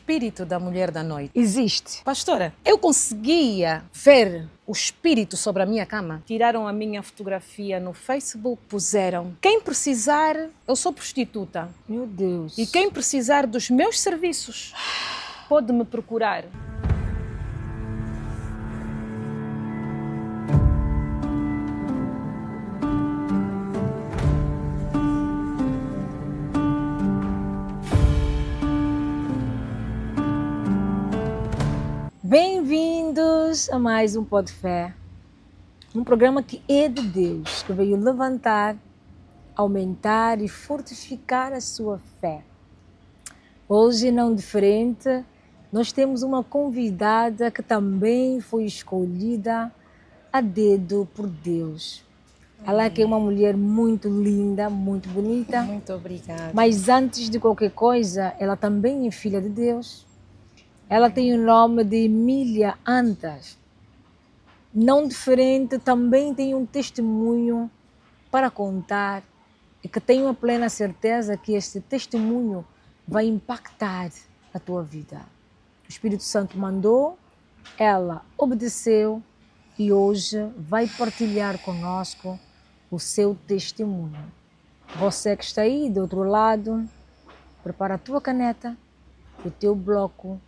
espírito da mulher da noite. Existe. Pastora, eu conseguia ver o espírito sobre a minha cama. Tiraram a minha fotografia no Facebook, puseram: quem precisar, eu sou prostituta. Meu Deus. E quem precisar dos meus serviços, pode me procurar. Bem-vindos a mais um Pó de Fé, um programa que é de Deus, que veio levantar, aumentar e fortificar a sua fé. Hoje, não diferente, nós temos uma convidada que também foi escolhida a dedo por Deus. Ela que é uma mulher muito linda, muito bonita. Muito obrigada. Mas antes de qualquer coisa, ela também é filha de Deus. Ela tem o nome de Emília Antas. Não diferente, também tem um testemunho para contar e que tenho a plena certeza que este testemunho vai impactar a tua vida. O Espírito Santo mandou, ela obedeceu e hoje vai partilhar conosco o seu testemunho. Você que está aí do outro lado, prepara a tua caneta, o teu bloco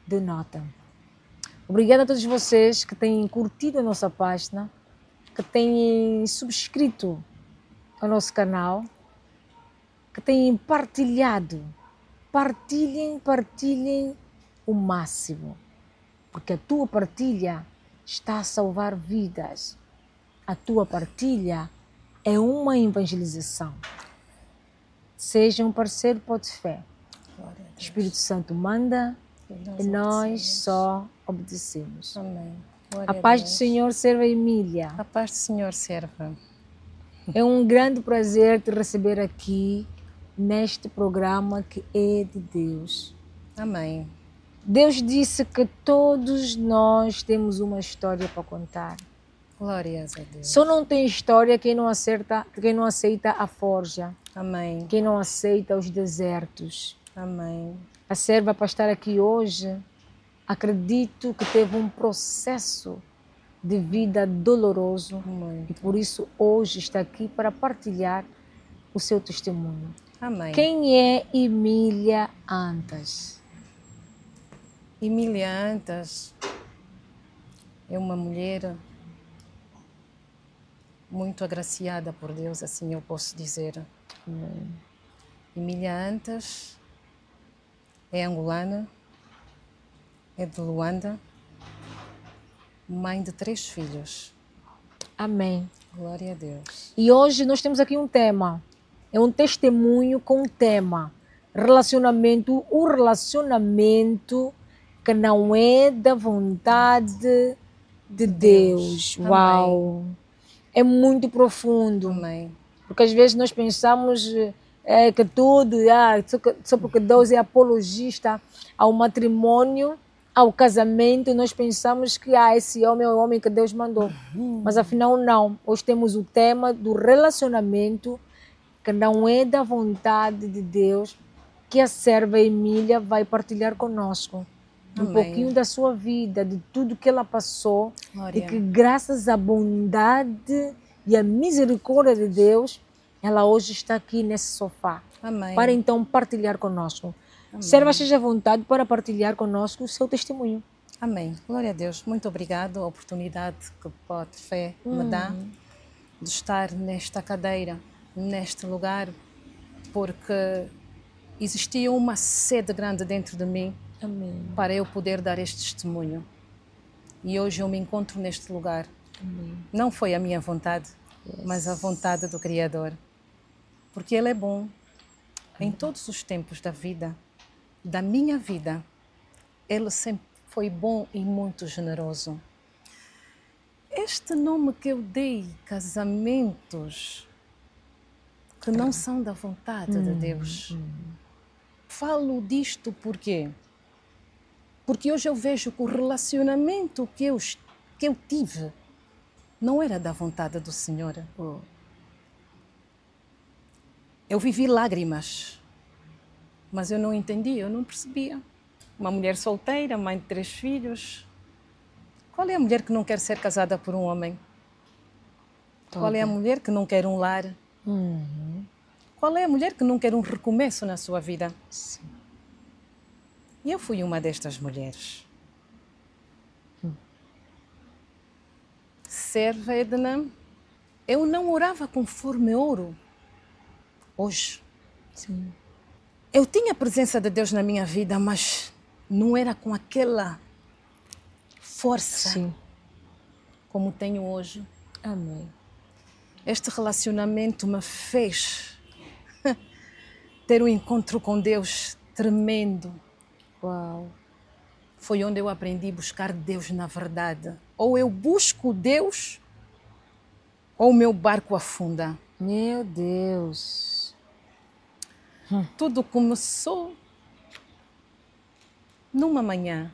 de nota. Obrigada a todos vocês que têm curtido a nossa página, que têm subscrito ao nosso canal, que têm partilhado. Partilhem o máximo, porque a tua partilha está a salvar vidas. A tua partilha é uma evangelização. Seja um parceiro Pó de Fé. O Espírito Santo manda e nós só obedecemos. Amém. A paz do Senhor serva Emília. A paz do Senhor serva. É um grande prazer te receber aqui neste programa que é de Deus. Amém. Deus disse que todos nós temos uma história para contar. Glórias a Deus. Só não tem história quem não aceita a forja. Amém. Quem não aceita os desertos. Amém. A serva para estar aqui hoje, acredito que teve um processo de vida doloroso. Muito. E por isso hoje está aqui para partilhar o seu testemunho. Amém. Quem é Emília Antas? Emília Antas é uma mulher muito agraciada por Deus, assim eu posso dizer. Emília Antas é angolana, é de Luanda, mãe de 3 filhos. Amém. Glória a Deus. E hoje nós temos aqui um tema. É um testemunho com um tema. Relacionamento, o relacionamento que não é da vontade de Deus. Amém. Uau! É muito profundo. Amém. Porque às vezes nós pensamos que tudo, só porque Deus é apologista ao matrimônio, ao casamento, nós pensamos que esse homem é o homem que Deus mandou. Mas afinal não. Hoje temos o tema do relacionamento que não é da vontade de Deus, que a serva Emília vai partilhar conosco. Um pouquinho da sua vida, de tudo que ela passou. Glória. E que graças à bondade e à misericórdia de Deus, ela hoje está aqui nesse sofá. Amém. Para então partilhar conosco. Amém. Serva, esteja à vontade para partilhar conosco o seu testemunho. Amém. Glória a Deus. Muito obrigado a oportunidade que o Pó de Fé me dá de estar nesta cadeira, neste lugar, porque existia uma sede grande dentro de mim. Amém. Para eu poder dar este testemunho. E hoje eu me encontro neste lugar. Amém. Não foi a minha vontade, mas a vontade do Criador. Porque Ele é bom em todos os tempos da vida, da minha vida. Ele sempre foi bom e muito generoso. Este nome que eu dei, casamentos, que não são da vontade de Deus. Falo disto porque hoje eu vejo que o relacionamento que eu tive não era da vontade do Senhor. Eu vivi lágrimas, mas eu não entendia, eu não percebia. uma mulher solteira, mãe de 3 filhos. Qual é a mulher que não quer ser casada por um homem? Qual é a mulher que não quer um lar? Qual é a mulher que não quer um recomeço na sua vida? Sim. E eu fui uma destas mulheres. Serva Edna, eu não orava conforme oro hoje. Sim. Eu tinha a presença de Deus na minha vida, mas não era com aquela força Sim. como tenho hoje. Amém. Este relacionamento me fez ter um encontro com Deus tremendo. Uau. Foi onde eu aprendi a buscar Deus na verdade. Ou eu busco Deus, ou o meu barco afunda. Meu Deus. Tudo começou numa manhã,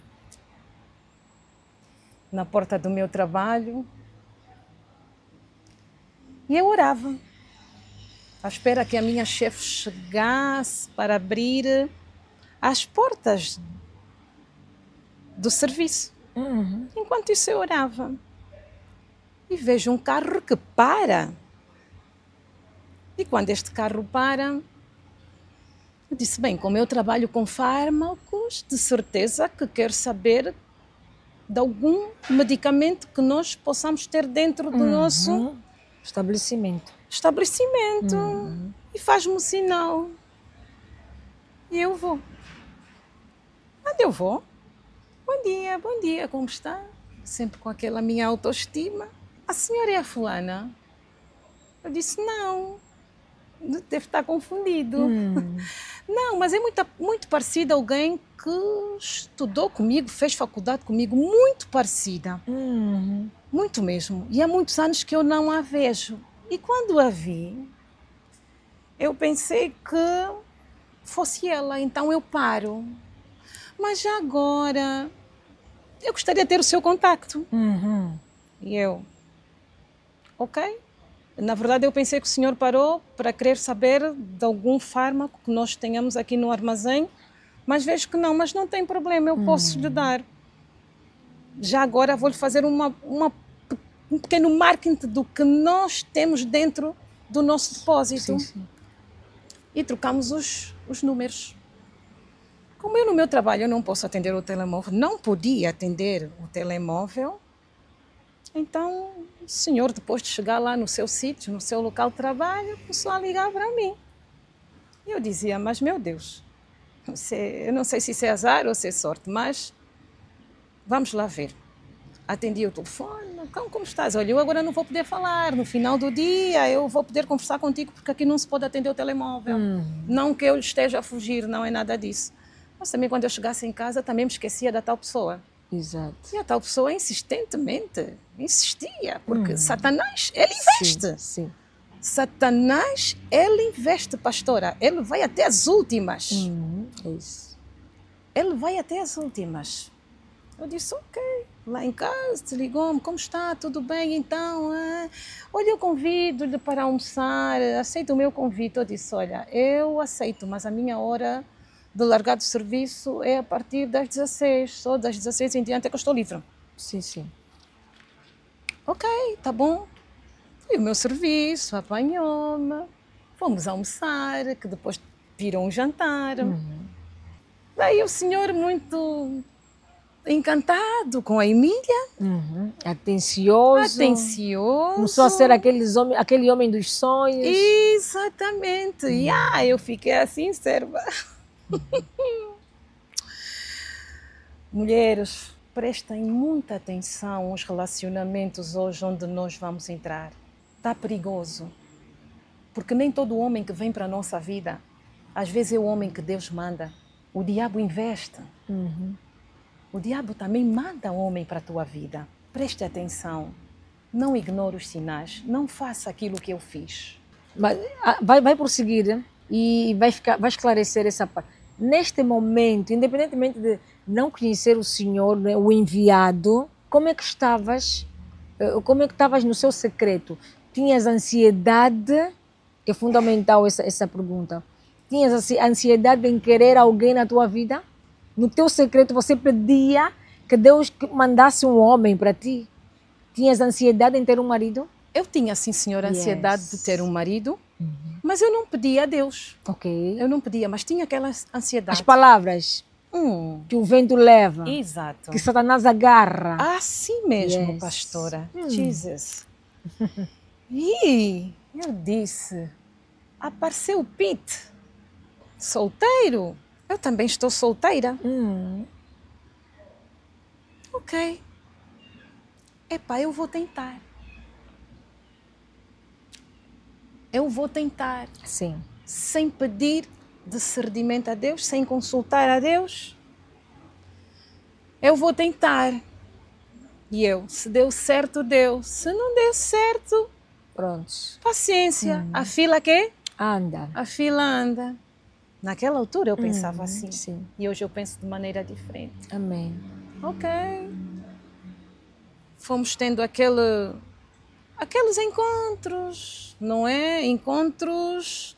na porta do meu trabalho, e eu orava, à espera que a minha chefe chegasse para abrir as portas do serviço. Enquanto isso eu orava, e vejo um carro que para. E quando este carro para, eu disse, bem, como eu trabalho com fármacos, de certeza que quero saber de algum medicamento que nós possamos ter dentro do nosso estabelecimento. E faz-me um sinal. E eu vou. Quando eu vou, bom dia, como está? Sempre com aquela minha autoestima. A senhora é a fulana? Eu disse, não. Deve estar confundido. Não, mas é muito parecida a alguém que estudou comigo, fez faculdade comigo, muito parecida. Muito mesmo. E há muitos anos que eu não a vejo. E quando a vi, eu pensei que fosse ela, então eu paro. Mas já agora, eu gostaria de ter o seu contacto. E eu, ok. Na verdade, eu pensei que o senhor parou para querer saber de algum fármaco que nós tenhamos aqui no armazém, mas vejo que não, mas não tem problema, eu posso lhe dar. Já agora vou-lhe fazer um pequeno marketing do que nós temos dentro do nosso depósito. Sim. E trocamos os números. Como eu no meu trabalho eu não posso atender o telemóvel, não podia atender o telemóvel, então o senhor, depois de chegar lá no seu sítio, no seu local de trabalho, começou a ligar para mim. E eu dizia, mas meu Deus, eu não sei se isso é azar ou se é sorte, mas vamos lá ver. Atendi o telefone, como estás? Olha, eu agora não vou poder falar, no final do dia eu vou poder conversar contigo porque aqui não se pode atender o telemóvel. Não que eu esteja a fugir, não é nada disso. Mas também quando eu chegasse em casa também me esquecia da tal pessoa. Exato. E a tal pessoa insistentemente insistia, porque Satanás, ele investe. Sim. Satanás, ele investe, pastora. Ele vai até as últimas. Isso. Ele vai até as últimas. Eu disse, ok. Lá em casa, te ligou-me, como está? Tudo bem? Então, olha, eu convido-lhe para almoçar. Aceita o meu convite? Eu disse, olha, eu aceito, mas a minha hora de largar do serviço é a partir das 16. Só das 16 em diante é que eu estou livre. Sim. Ok, tá bom. E o meu serviço apanhou-me. Fomos almoçar, que depois virou um jantar. Daí o senhor muito encantado com a Emília. Atencioso. Começou a ser aquele homem dos sonhos. Exatamente. E eu fiquei assim, serva. Mulheres, prestem muita atenção aos relacionamentos hoje onde nós vamos entrar. Está perigoso. Porque nem todo homem que vem para a nossa vida, às vezes é o homem que Deus manda. O diabo investe. O diabo também manda homem para a tua vida. Preste atenção. Não ignore os sinais. Não faça aquilo que eu fiz. Mas, vai prosseguir e vai esclarecer essa parte. Neste momento, independentemente de não conhecer o Senhor, né, o enviado, como é que estavas no seu secreto? Tinhas ansiedade? É fundamental essa pergunta. Tinhas ansiedade em querer alguém na tua vida? No teu secreto você pedia que Deus mandasse um homem para ti? Tinhas ansiedade em ter um marido? Eu tinha, sim, senhora, ansiedade de ter um marido, mas eu não pedia a Deus. Ok. Eu não pedia, mas tinha aquela As ansiedade. palavras que o vento leva, Exato. que Satanás agarra. Assim mesmo, Yes. pastora. Jesus. E eu disse, apareceu o Pete, solteiro. Eu também estou solteira. Ok. Epá, eu vou tentar. Eu vou tentar. Sim. Sem pedir discernimento a Deus, sem consultar a Deus. Eu vou tentar. E eu, se deu certo, deu. Se não deu certo, Prontos. paciência. A fila quê? Anda. A fila anda. Naquela altura eu pensava assim. Sim. E hoje eu penso de maneira diferente. Amém. Ok. Fomos tendo aqueles encontros, não é? Encontros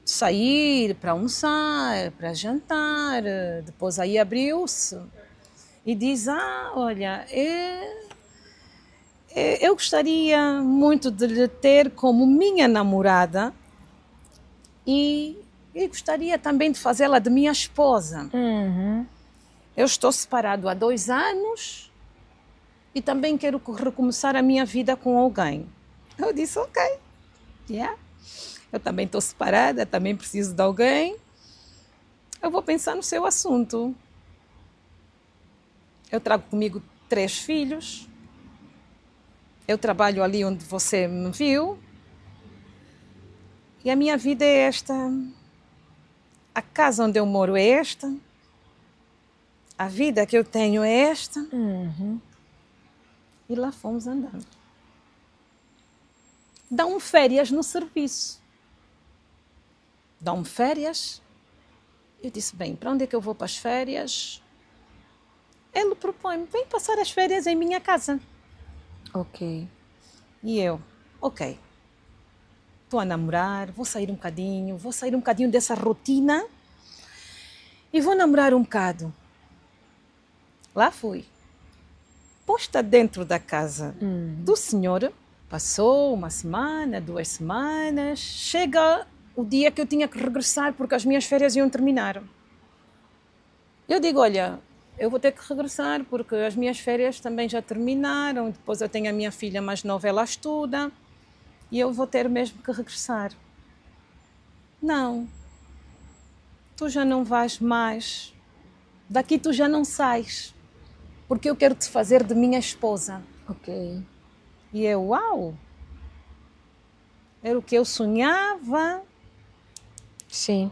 de sair para almoçar, para jantar. Depois aí abriu-se e diz, olha, eu gostaria muito de lhe ter como minha namorada e gostaria também de fazê-la de minha esposa. Eu estou separado há 2 anos e também quero recomeçar a minha vida com alguém. Eu disse, ok. Yeah. Eu também estou separada, também preciso de alguém. Eu vou pensar no seu assunto. Eu trago comigo 3 filhos. Eu trabalho ali onde você me viu. E a minha vida é esta. A casa onde eu moro é esta. A vida que eu tenho é esta. E lá fomos andando. Dão-me férias no serviço. Dão-me férias. Eu disse, bem, para onde é que eu vou para as férias? Ele propõe-me, vem passar as férias em minha casa. Ok. E eu, ok. Estou a namorar, vou sair um bocadinho dessa rotina e vou namorar um bocado. Lá fui. Posta dentro da casa do senhor, passou 1 semana, 2 semanas, chega o dia que eu tinha que regressar porque as minhas férias iam terminar. Eu digo, olha, eu vou ter que regressar porque as minhas férias também já terminaram, depois eu tenho a minha filha mais nova, ela estuda, e eu vou ter mesmo que regressar. Não, tu já não vais mais, daqui tu já não sais, porque eu quero te fazer de minha esposa. Ok. E eu, uau, era o que eu sonhava. Sim.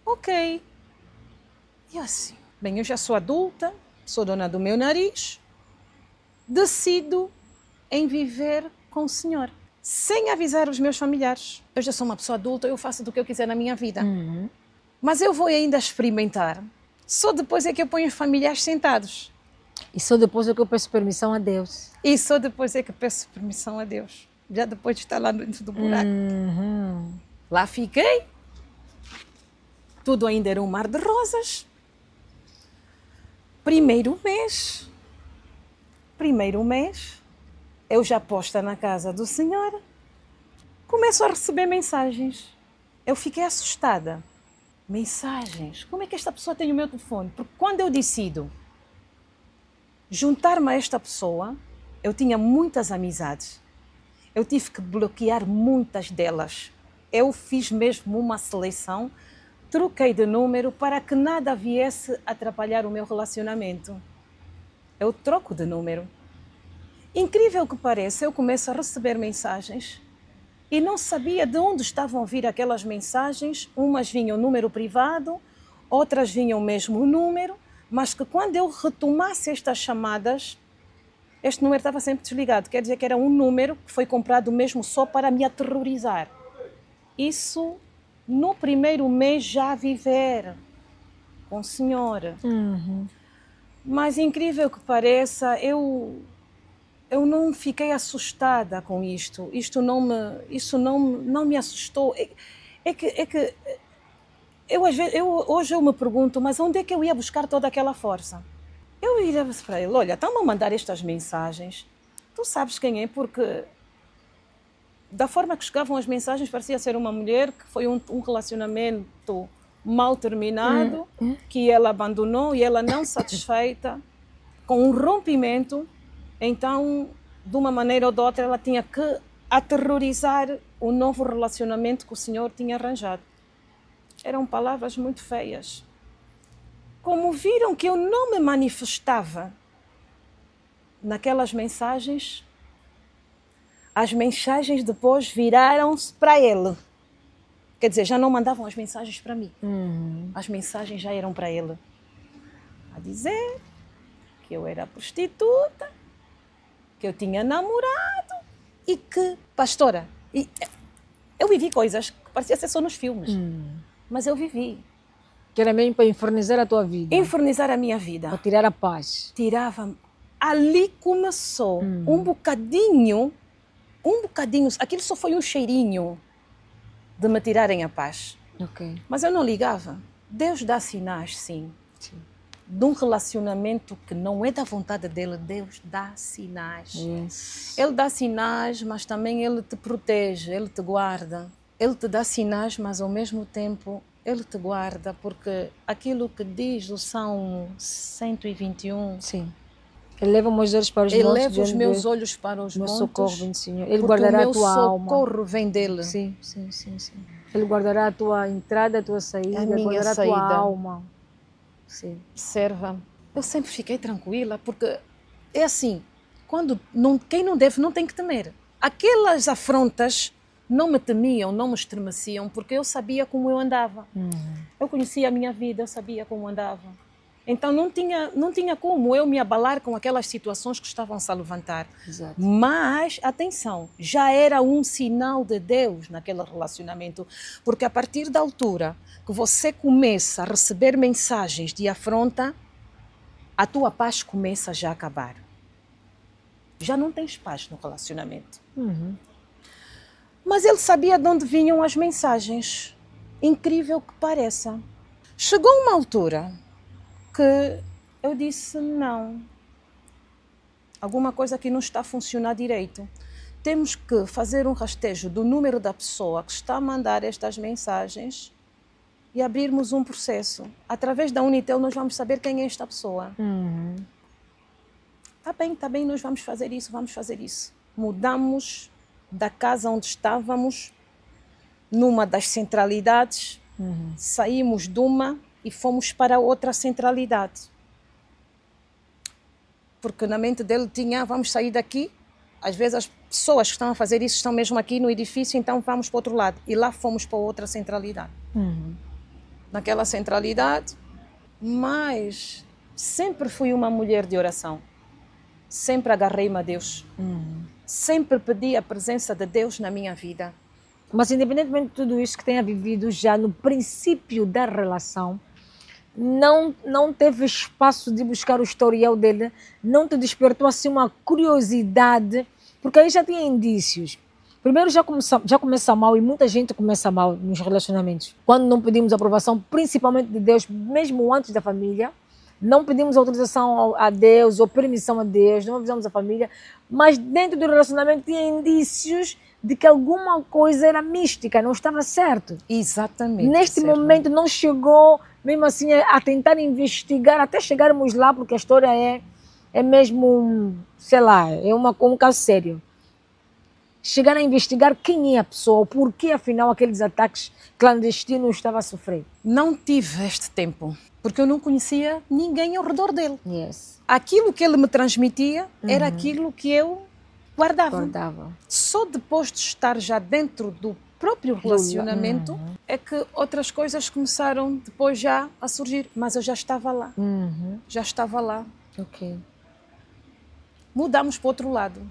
Ok. E assim, bem, eu já sou adulta, sou dona do meu nariz, decido em viver com o senhor, sem avisar os meus familiares. Eu já sou uma pessoa adulta, eu faço do que eu quiser na minha vida. Mas eu vou ainda experimentar. Só depois é que eu ponho os familiares sentados. E só depois é que eu peço permissão a Deus. E só depois é que peço permissão a Deus. Já depois de estar lá dentro do buraco. Lá fiquei. Tudo ainda era um mar de rosas. Primeiro mês, eu já posta na casa do senhor, começo a receber mensagens. Eu fiquei assustada. Mensagens? Como é que esta pessoa tem o meu telefone? Porque quando eu decido juntar-me a esta pessoa, eu tinha muitas amizades. Eu tive que bloquear muitas delas. Eu fiz mesmo uma seleção, troquei de número para que nada viesse atrapalhar o meu relacionamento. Eu troco de número. Incrível que pareça, eu começo a receber mensagens e não sabia de onde estavam a vir aquelas mensagens. Umas vinham número privado, outras vinham mesmo o número, mas que quando eu retomasse estas chamadas, este número estava sempre desligado. Quer dizer que era um número que foi comprado mesmo só para me aterrorizar. Isso no primeiro mês já a viver com o senhor. Mas incrível que pareça, eu não fiquei assustada com isto. Isso não me assustou. É que Hoje eu me pergunto, mas onde é que eu ia buscar toda aquela força? Eu iria para ele, olha, estão-me a mandar estas mensagens, tu sabes quem é, porque da forma que chegavam as mensagens parecia ser uma mulher que foi um relacionamento mal terminado, que ela abandonou e ela não satisfeita, com um rompimento, então, de uma maneira ou de outra, ela tinha que aterrorizar o novo relacionamento que o Senhor tinha arranjado. Eram palavras muito feias. Como viram que eu não me manifestava naquelas mensagens, as mensagens depois viraram-se para ele. Quer dizer, já não mandavam as mensagens para mim. As mensagens já eram para ele. A dizer que eu era prostituta, que eu tinha namorado e que, pastora, eu vivi coisas que parecia ser só nos filmes, mas eu vivi. Que era mesmo para infernizar a tua vida. Infernizar a minha vida. Para tirar a paz. Tirava. Ali começou um bocadinho, aquilo só foi um cheirinho de me tirarem a paz. Ok. Mas eu não ligava. Deus dá sinais, sim. De um relacionamento que não é da vontade dele, Deus dá sinais. Yes. Ele dá sinais, mas também ele te protege, ele te guarda. Ele te dá sinais, mas ao mesmo tempo ele te guarda, porque aquilo que diz o Salmo 121... Sim. Ele leva os meus olhos para os montes. Ele leva os meus olhos para os montes. Socorro vem do Senhor. Ele guardará a tua alma. O meu socorro vem dele. Sim. Ele guardará a tua entrada, a tua saída. A minha guardará saída. A tua alma. Sim. Serva. Eu sempre fiquei tranquila, porque é assim, quem não deve não tem que temer. Aquelas afrontas não me temiam, não me estremeciam, porque eu sabia como eu andava. Eu conhecia a minha vida, eu sabia como andava. Então não tinha como eu me abalar com aquelas situações que estavam-se a levantar. Exato. Mas, atenção, já era um sinal de Deus naquele relacionamento, porque a partir da altura que você começa a receber mensagens de afronta, a tua paz começa já a acabar. Já não tens paz no relacionamento. Mas ele sabia de onde vinham as mensagens. Incrível que pareça. Chegou uma altura que eu disse, não, alguma coisa aqui não está a funcionar direito. Temos que fazer um rastejo do número da pessoa que está a mandar estas mensagens e abrirmos um processo. Através da Unitel nós vamos saber quem é esta pessoa. Tá bem, nós vamos fazer isso. Mudamos da casa onde estávamos, numa das centralidades, saímos de uma e fomos para outra centralidade. Porque na mente dele tinha, vamos sair daqui, às vezes as pessoas que estão a fazer isso estão mesmo aqui no edifício, então vamos para o outro lado. E lá fomos para outra centralidade. Naquela centralidade, mas sempre fui uma mulher de oração. Sempre agarrei-me a Deus. Sempre pedi a presença de Deus na minha vida. Mas independentemente de tudo isso que tenha vivido já no princípio da relação, não teve espaço de buscar o historial dele, não te despertou assim uma curiosidade, porque aí já tinha indícios. Primeiro já começa mal, e muita gente começa mal nos relacionamentos. Quando não pedimos aprovação, principalmente de Deus, mesmo antes da família, não pedimos autorização a Deus ou permissão a Deus, não avisamos a família, mas dentro do relacionamento tinha indícios de que alguma coisa era mística, não estava certo. Exatamente. Neste momento não chegou, mesmo assim, a tentar investigar, até chegarmos lá, porque a história é mesmo, sei lá, é um caso sério. Chegar a investigar quem é a pessoa, o porquê, afinal, aqueles ataques clandestinos estava a sofrer. Não tive este tempo, porque eu não conhecia ninguém ao redor dele. Yes. Aquilo que ele me transmitia era aquilo que eu guardava. Só depois de estar já dentro do próprio relacionamento é que outras coisas começaram depois já a surgir. Mas eu já estava lá. Já estava lá. Ok. Mudamos para o outro lado.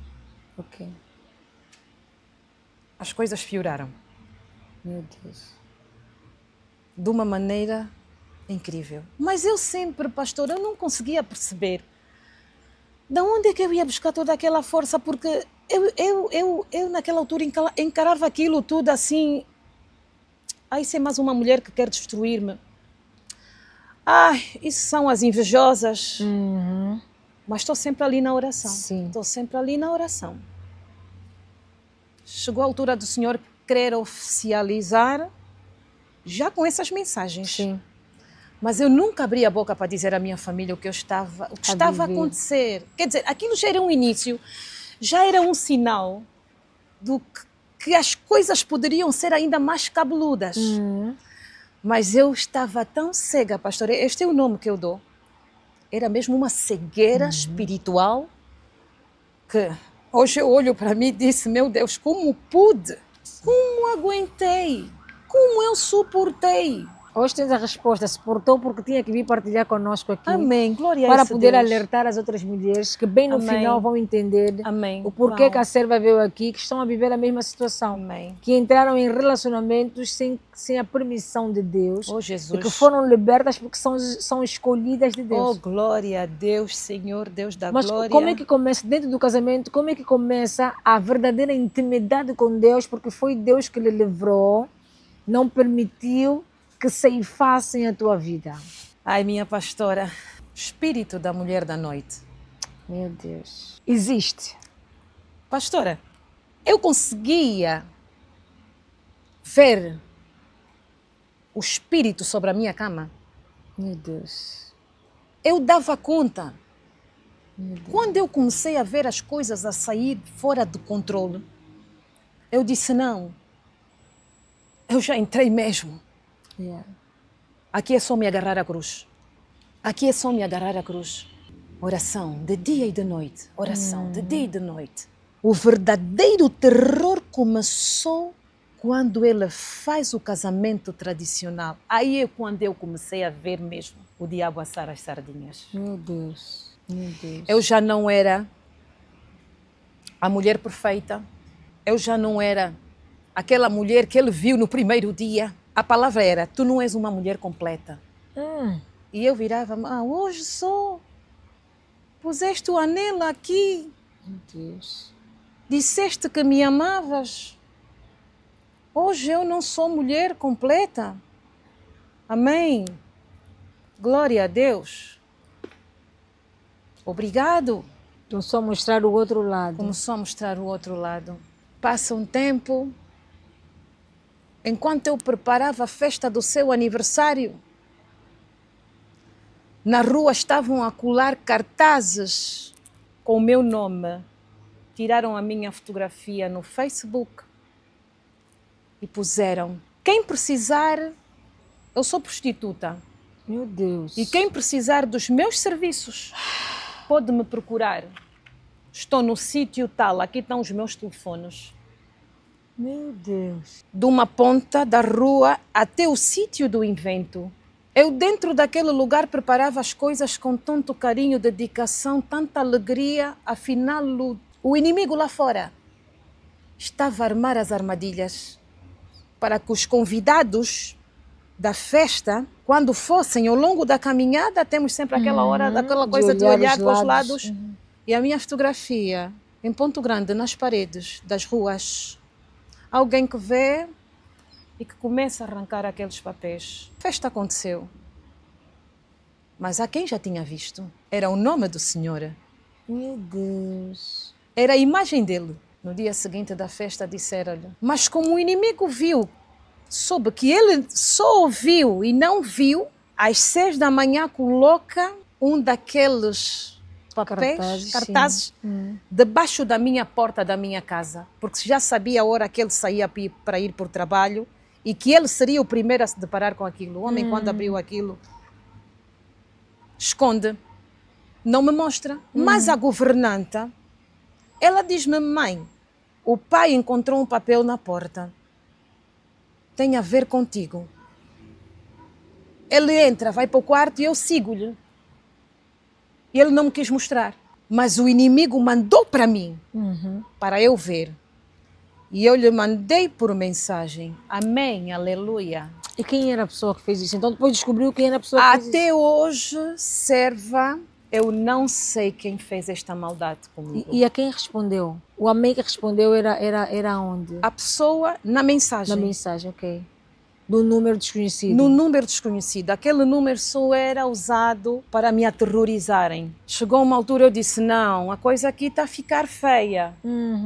Ok. As coisas pioraram. Meu Deus. De uma maneira incrível. Mas eu sempre, pastor, eu não conseguia perceber de onde é que eu ia buscar toda aquela força, porque eu naquela altura encarava aquilo tudo assim, Ah, isso é mais uma mulher que quer destruir-me. Ai, isso são as invejosas. Mas estou sempre ali na oração. Sim. Estou sempre ali na oração. Chegou a altura do Senhor querer oficializar já com essas mensagens. Sim. Mas eu nunca abri a boca para dizer à minha família o que estava a acontecer. Quer dizer, aquilo já era um início, já era um sinal do que as coisas poderiam ser ainda mais cabeludas. Mas eu estava tão cega, pastor, este é o nome que eu dou. Era mesmo uma cegueira espiritual que hoje eu olho para mim e disse, meu Deus, como pude? Como aguentei? Como eu suportei? Hoje tens a resposta, se portou porque tinha que vir partilhar conosco aqui. Amém, glória a para esse poder Deus. alertar as outras mulheres que bem no Amém. final vão entender Amém. o porquê Vão. que a serva veio aqui, que estão a viver a mesma situação. Amém. Que entraram em relacionamentos sem a permissão de Deus. Oh, E Jesus. que foram libertas porque são escolhidas de Oh, Deus. glória a Deus, Senhor, Deus da Mas glória. como é que começa, dentro do casamento, como é que começa a verdadeira intimidade com Deus? Porque foi Deus que lhe livrou, não permitiu que ceifassem a tua vida. Ai, minha pastora, espírito da mulher da noite. Meu Deus. Existe. Pastora, eu conseguia ver o espírito sobre a minha cama. Meu Deus. Eu dava conta. Meu Deus. Quando eu comecei a ver as coisas a sair fora do controle, eu disse, não, eu já entrei mesmo. Yeah. Aqui é só me agarrar à cruz. Aqui é só me agarrar à cruz. Oração de dia e de noite. Oração de dia e de noite. O verdadeiro terror começou quando ele faz o casamento tradicional. Aí é quando eu comecei a ver mesmo o diabo assar as sardinhas. Meu Deus. Meu Deus. Eu já não era a mulher perfeita. Eu já não era aquela mulher que ele viu no primeiro dia. A palavra era, tu não és uma mulher completa. E eu virava, hoje sou. Puseste o anelo aqui. Meu Deus. Disseste que me amavas. Hoje eu não sou mulher completa. Amém. Glória a Deus. Obrigado. Começou a mostrar o outro lado. Começou a mostrar o outro lado. Passa um tempo. Enquanto eu preparava a festa do seu aniversário, na rua estavam a colar cartazes com o meu nome. Tiraram a minha fotografia no Facebook e puseram, quem precisar, eu sou prostituta. Meu Deus. E quem precisar dos meus serviços, pode me procurar. Estou no sítio tal, aqui estão os meus telefones. Meu Deus. De uma ponta da rua até o sítio do evento. Eu dentro daquele lugar preparava as coisas com tanto carinho, dedicação, tanta alegria. Afinal, o inimigo lá fora estava a armar as armadilhas para que os convidados da festa, quando fossem ao longo da caminhada, temos sempre aquela hora, aquela coisa de olhar para os lados. E a minha fotografia em ponto grande nas paredes das ruas. Alguém que vê e que começa a arrancar aqueles papéis. A festa aconteceu. Mas há quem já tinha visto. Era o nome do Senhor. Meu Deus. Era a imagem dele. No dia seguinte da festa disseram-lhe. Mas como o inimigo viu, soube que ele só ouviu e não viu, às 6 da manhã coloca um daqueles papéis, cartazes debaixo da minha porta da minha casa, porque já sabia a hora que ele saía para ir por trabalho e que ele seria o primeiro a se deparar com aquilo. O homem, quando abriu aquilo, esconde, não me mostra. Mas a governanta, ela diz-me, mãe, o pai encontrou um papel na porta. Tem a ver contigo. Ele entra, vai para o quarto e eu sigo-lhe. E ele não me quis mostrar. Mas o inimigo mandou para mim, para eu ver. E eu lhe mandei por mensagem. Amém, aleluia. E quem era a pessoa que fez isso? Então depois descobriu quem era a pessoa que fez isso? Até hoje, serva, eu não sei quem fez esta maldade comigo. E a quem respondeu? O amém que respondeu era onde? A pessoa na mensagem. Na mensagem, ok. Do número desconhecido. No número desconhecido. Aquele número só era usado para me aterrorizarem. Chegou uma altura, eu disse, não, a coisa aqui está a ficar feia.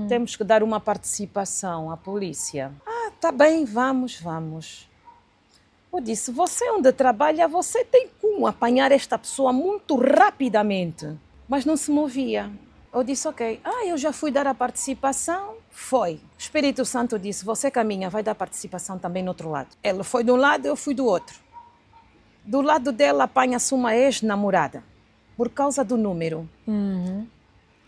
Temos que dar uma participação à polícia. Ah, tá bem, vamos. Eu disse, você onde trabalha, você tem como apanhar esta pessoa muito rapidamente. Mas não se movia. Eu disse, ok. Eu já fui dar a participação. Foi. O Espírito Santo disse, você caminha, vai dar participação também no outro lado. Ela foi de um lado, eu fui do outro. Do lado dela apanha-se uma ex-namorada, por causa do número.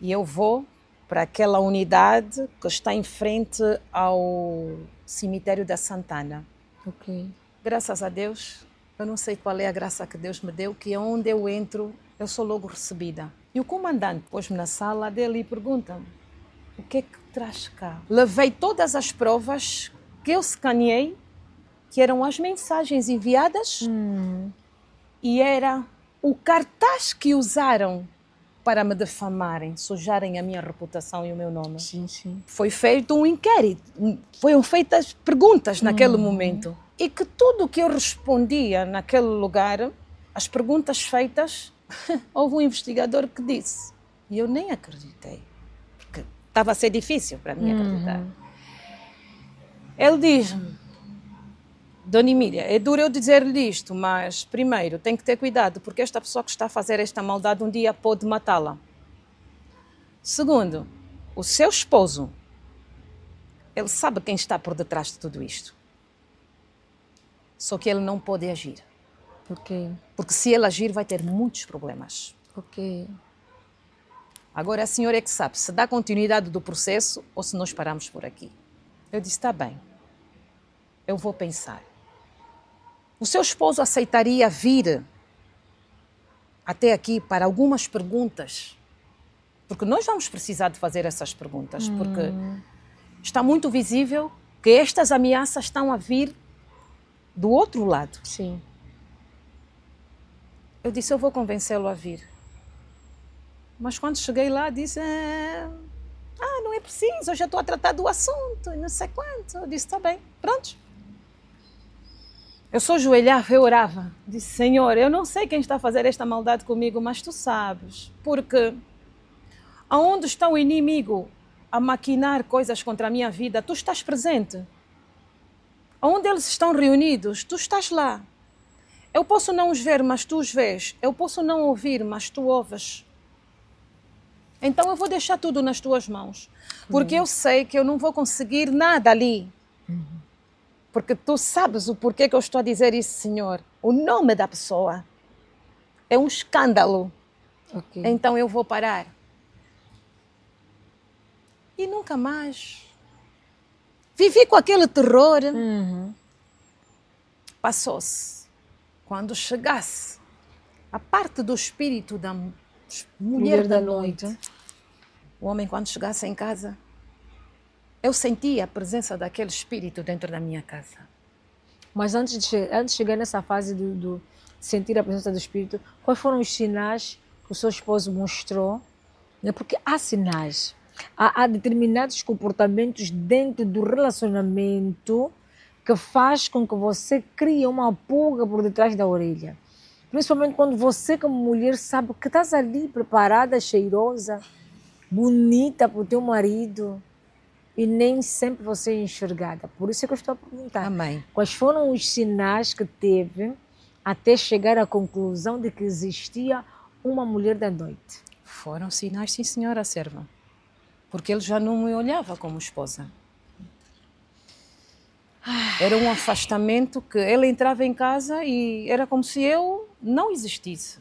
E eu vou para aquela unidade que está em frente ao cemitério da Santana. Ok. Graças a Deus, eu não sei qual é a graça que Deus me deu, que onde eu entro, eu sou logo recebida. E o comandante pôs-me na sala dele e pergunta-me, o que é que traz cá? Levei todas as provas que eu escaneei, que eram as mensagens enviadas, e era o cartaz que usaram para me defamarem, sujarem a minha reputação e o meu nome. Sim, sim. Foi feito um inquérito, foram feitas perguntas naquele momento. E que tudo que eu respondia naquele lugar, as perguntas feitas, houve um investigador que disse. E eu nem acreditei, porque estava a ser difícil para mim acreditar. Ele diz-me, Dona Emília, é duro eu dizer-lhe isto, mas primeiro tem que ter cuidado, porque esta pessoa que está a fazer esta maldade um dia pode matá-la. Segundo, o seu esposo, ele sabe quem está por detrás de tudo isto. Só que ele não pode agir. Ok. Porque se ele agir, vai ter muitos problemas. Ok. Agora a senhora é que sabe se dá continuidade do processo ou se nós paramos por aqui. Eu disse, está bem, eu vou pensar. O seu esposo aceitaria vir até aqui para algumas perguntas? Porque nós vamos precisar de fazer essas perguntas, porque está muito visível que estas ameaças estão a vir do outro lado. Sim. Eu disse, eu vou convencê-lo a vir. Mas quando cheguei lá, disse, não é preciso, eu já estou a tratar do assunto, e não sei quanto. Eu disse, está bem, pronto. Eu só ajoelhava, eu orava. Disse, Senhor, eu não sei quem está a fazer esta maldade comigo, mas tu sabes. Porque aonde está o inimigo a maquinar coisas contra a minha vida, tu estás presente. Onde eles estão reunidos, tu estás lá. Eu posso não os ver, mas tu os vês. Eu posso não ouvir, mas tu ouves. Então eu vou deixar tudo nas tuas mãos. Porque eu sei que eu não vou conseguir nada ali. Porque tu sabes o porquê que eu estou a dizer isso, Senhor. O nome da pessoa é um escândalo. Ok. Então eu vou parar. E nunca mais. Vivi com aquele terror. Passou-se. Quando chegasse a parte do espírito da mulher da noite, o homem quando chegasse em casa, eu sentia a presença daquele espírito dentro da minha casa. Mas antes de chegar nessa fase de sentir a presença do espírito, quais foram os sinais que o seu esposo mostrou? Porque há sinais. Há determinados comportamentos dentro do relacionamento que faz com que você crie uma pulga por detrás da orelha. Principalmente quando você, como mulher, sabe que estás ali preparada, cheirosa, bonita para o teu marido e nem sempre você é enxergada. Por isso é que eu estou a perguntar. Amém. Quais foram os sinais que teve até chegar à conclusão de que existia uma mulher da noite? Foram sinais, sim, senhora serva. Porque ele já não me olhava como esposa. Era um afastamento que ele entrava em casa e era como se eu não existisse.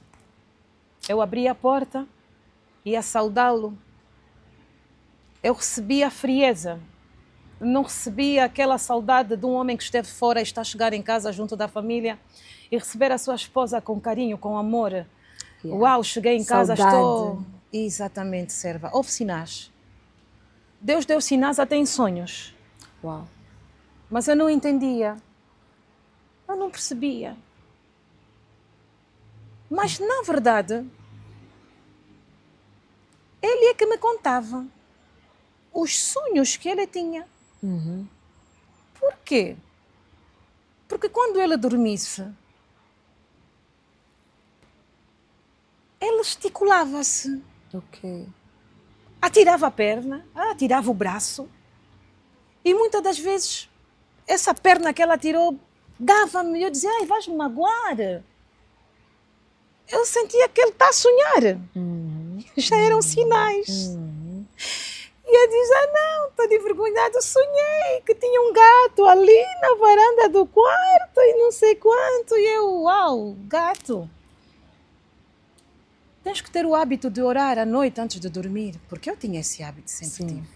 Eu abria a porta, ia saudá-lo. Eu recebia a frieza. Não recebia aquela saudade de um homem que esteve fora e está a chegar em casa junto da família e receber a sua esposa com carinho, com amor. Yeah. Uau, cheguei em casa, saudade. Estou... Exatamente, serva. Houve sinais. Deus deu sinais até em sonhos. Uau. Mas eu não entendia. Eu não percebia. Mas, na verdade, ele é que me contava os sonhos que ele tinha. Por quê? Porque quando ele dormisse, ele esticulava-se, Ok. atirava a perna, atirava o braço. E muitas das vezes, essa perna que ela atirou dava-me, eu dizia, ai, vais-me magoar. Eu sentia que ele está a sonhar. Já eram sinais. E eu dizia, não, estou envergonhada, sonhei que tinha um gato ali na varanda do quarto e não sei quanto. E eu, uau, gato. Tens que ter o hábito de orar à noite antes de dormir, porque eu tinha esse hábito, sempre tive.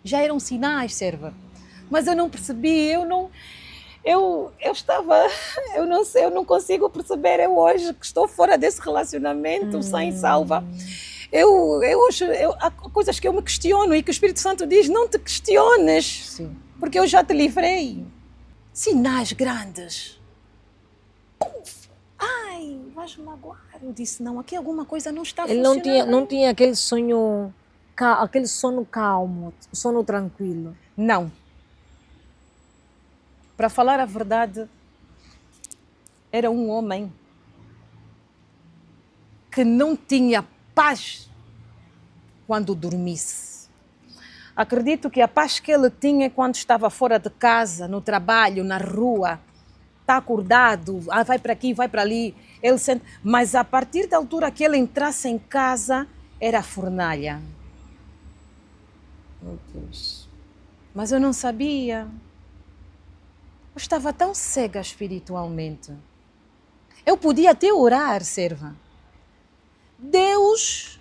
Já eram sinais, serva. Mas eu não percebi, eu não sei, eu não consigo perceber. Eu hoje que estou fora desse relacionamento, sem salva, há coisas que eu me questiono e que o Espírito Santo diz, não te questiones, Sim. porque eu já te livrei. Sinais grandes. Puf! Ai, vais-me magoar. Eu disse, não, aqui alguma coisa não está Ele funcionando. não tinha aquele sonho, aquele sono calmo, sono tranquilo. Não. Para falar a verdade, era um homem que não tinha paz quando dormisse. Acredito que a paz que ele tinha quando estava fora de casa, no trabalho, na rua, está acordado, vai para aqui, vai para ali, ele sente. Mas a partir da altura que ele entrasse em casa, era a fornalha. Meu Deus. Mas eu não sabia. Eu estava tão cega espiritualmente. Eu podia até orar, serva. Deus,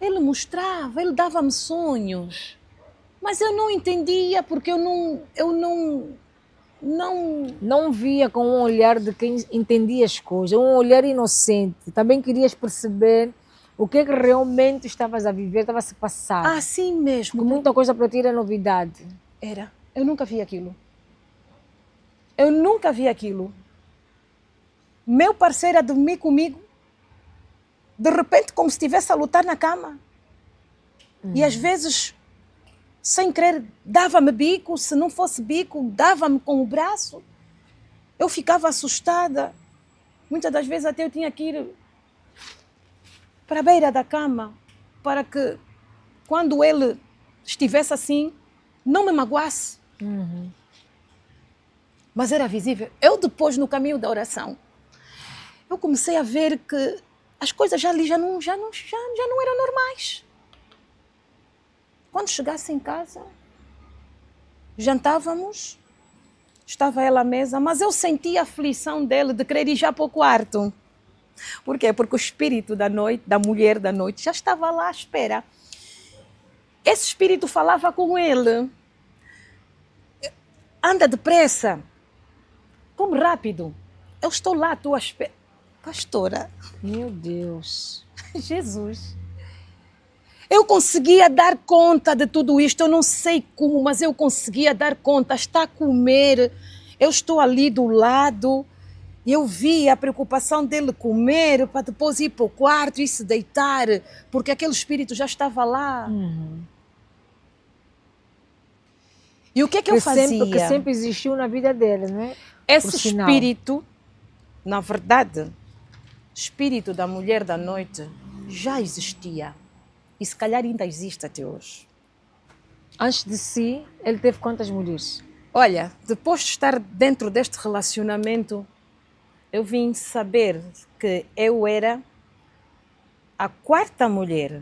Ele mostrava, Ele dava-me sonhos. Mas eu não entendia porque eu Não via com um olhar de quem entendia as coisas, um olhar inocente. Também querias perceber o que é que realmente estavas a viver, estava a se passar. assim mesmo. Porque muita coisa para ti era novidade. Era. Eu nunca vi aquilo. Eu nunca vi aquilo. Meu parceiro a dormir comigo, de repente como se estivesse a lutar na cama. E às vezes, sem querer, dava-me bico, se não fosse bico, dava-me com o braço. Eu ficava assustada. Muitas das vezes até eu tinha que ir para a beira da cama, para que quando ele estivesse assim, não me magoasse. Mas era visível. Eu depois, no caminho da oração, eu comecei a ver que as coisas já ali já não eram normais. Quando chegasse em casa, jantávamos, estava ela à mesa, mas eu sentia a aflição dele de querer ir já para o quarto. Por quê? Porque o espírito da noite, da mulher da noite, já estava lá à espera. Esse espírito falava com ele. Anda depressa. Come rápido. Eu estou lá à tua espera. Pastora. Meu Deus. Jesus. Eu conseguia dar conta de tudo isto. Eu não sei como, mas eu conseguia dar conta. Está a comer. Eu estou ali do lado. Eu vi a preocupação dele comer para depois ir para o quarto e se deitar, porque aquele espírito já estava lá. E o que é que eu fazia? Que sempre existiu na vida dele, né? Esse espírito, na verdade, espírito da mulher da noite, já existia. E se calhar ainda existe até hoje. Antes de si, ele teve quantas mulheres? Olha, depois de estar dentro deste relacionamento, eu vim saber que eu era a quarta mulher.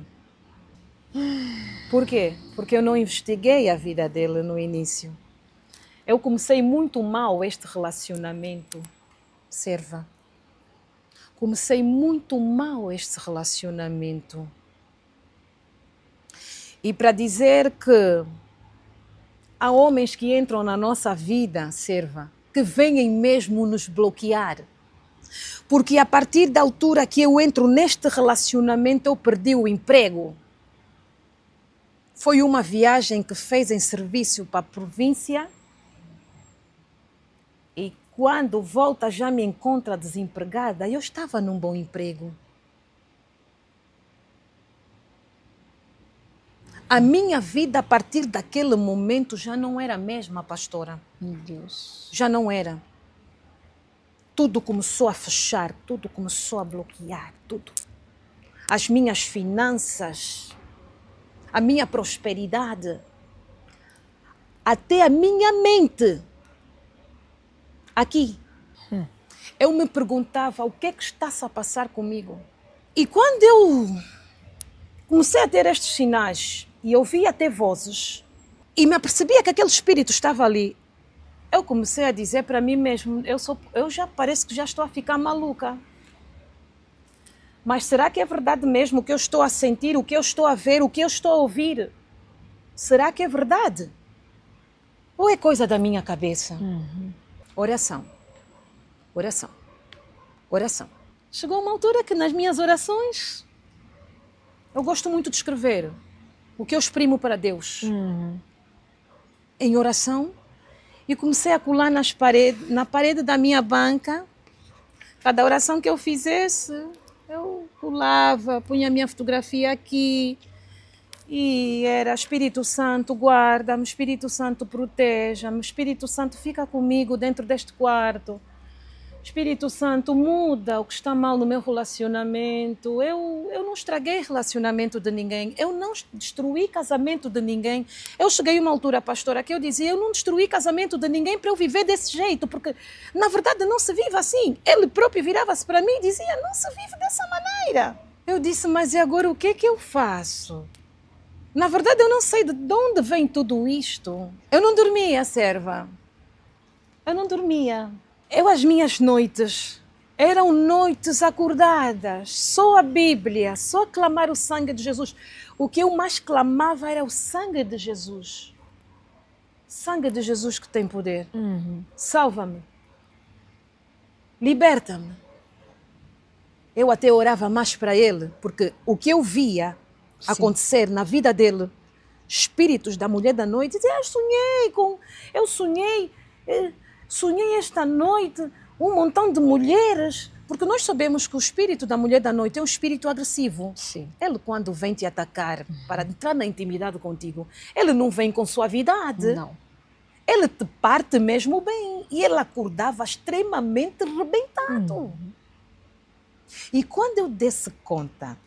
Por quê? Porque eu não investiguei a vida dele no início. Eu comecei muito mal este relacionamento, serva. Comecei muito mal este relacionamento. E para dizer que há homens que entram na nossa vida, serva, que vêm mesmo nos bloquear. Porque a partir da altura que eu entro neste relacionamento, eu perdi o emprego. Foi uma viagem que fez em serviço para a província e quando volta já me encontra desempregada. Eu estava num bom emprego. A minha vida, a partir daquele momento, já não era a mesma, pastora. Meu Deus. Já não era. Tudo começou a fechar, tudo começou a bloquear, tudo. As minhas finanças, a minha prosperidade, até a minha mente. Aqui. Eu me perguntava o que é que está-se a passar comigo. E quando eu comecei a ter estes sinais e ouvia até vozes e me apercebia que aquele espírito estava ali, eu comecei a dizer para mim mesmo, eu já parece que já estou a ficar maluca. Mas será que é verdade mesmo o que eu estou a sentir, o que eu estou a ver, o que eu estou a ouvir? Será que é verdade? Ou é coisa da minha cabeça? Oração. Oração. Oração. Chegou uma altura que nas minhas orações eu gosto muito de escrever o que eu exprimo para Deus em oração, e comecei a colar na parede da minha banca. Cada oração que eu fizesse, eu colava, punha a minha fotografia aqui e era: Espírito Santo, guarda-me, Espírito Santo, proteja-me, Espírito Santo, fica comigo dentro deste quarto. Espírito Santo, muda o que está mal no meu relacionamento. Eu não estraguei relacionamento de ninguém. Eu não destruí casamento de ninguém. Eu cheguei a uma altura, pastora, que eu dizia: eu não destruí casamento de ninguém para eu viver desse jeito, porque na verdade não se vive assim. Ele próprio virava-se para mim e dizia: não se vive dessa maneira. Eu disse: mas e agora o que é que eu faço? Na verdade eu não sei de onde vem tudo isto. Eu não dormia, serva. Eu não dormia. As minhas noites eram noites acordadas, só a Bíblia, só clamar o sangue de Jesus. O que eu mais clamava era o sangue de Jesus. Sangue de Jesus que tem poder. Salva-me. Liberta-me. Eu até orava mais para ele, porque o que eu via acontecer na vida dele, espíritos da mulher da noite, dizia: eu sonhei esta noite um montão de mulheres, porque nós sabemos que o espírito da mulher da noite é um espírito agressivo. Sim. Ele, quando vem te atacar para entrar na intimidade contigo, ele não vem com suavidade. Não. Ele te parte mesmo bem. E ele acordava extremamente rebentado. E quando eu desse conta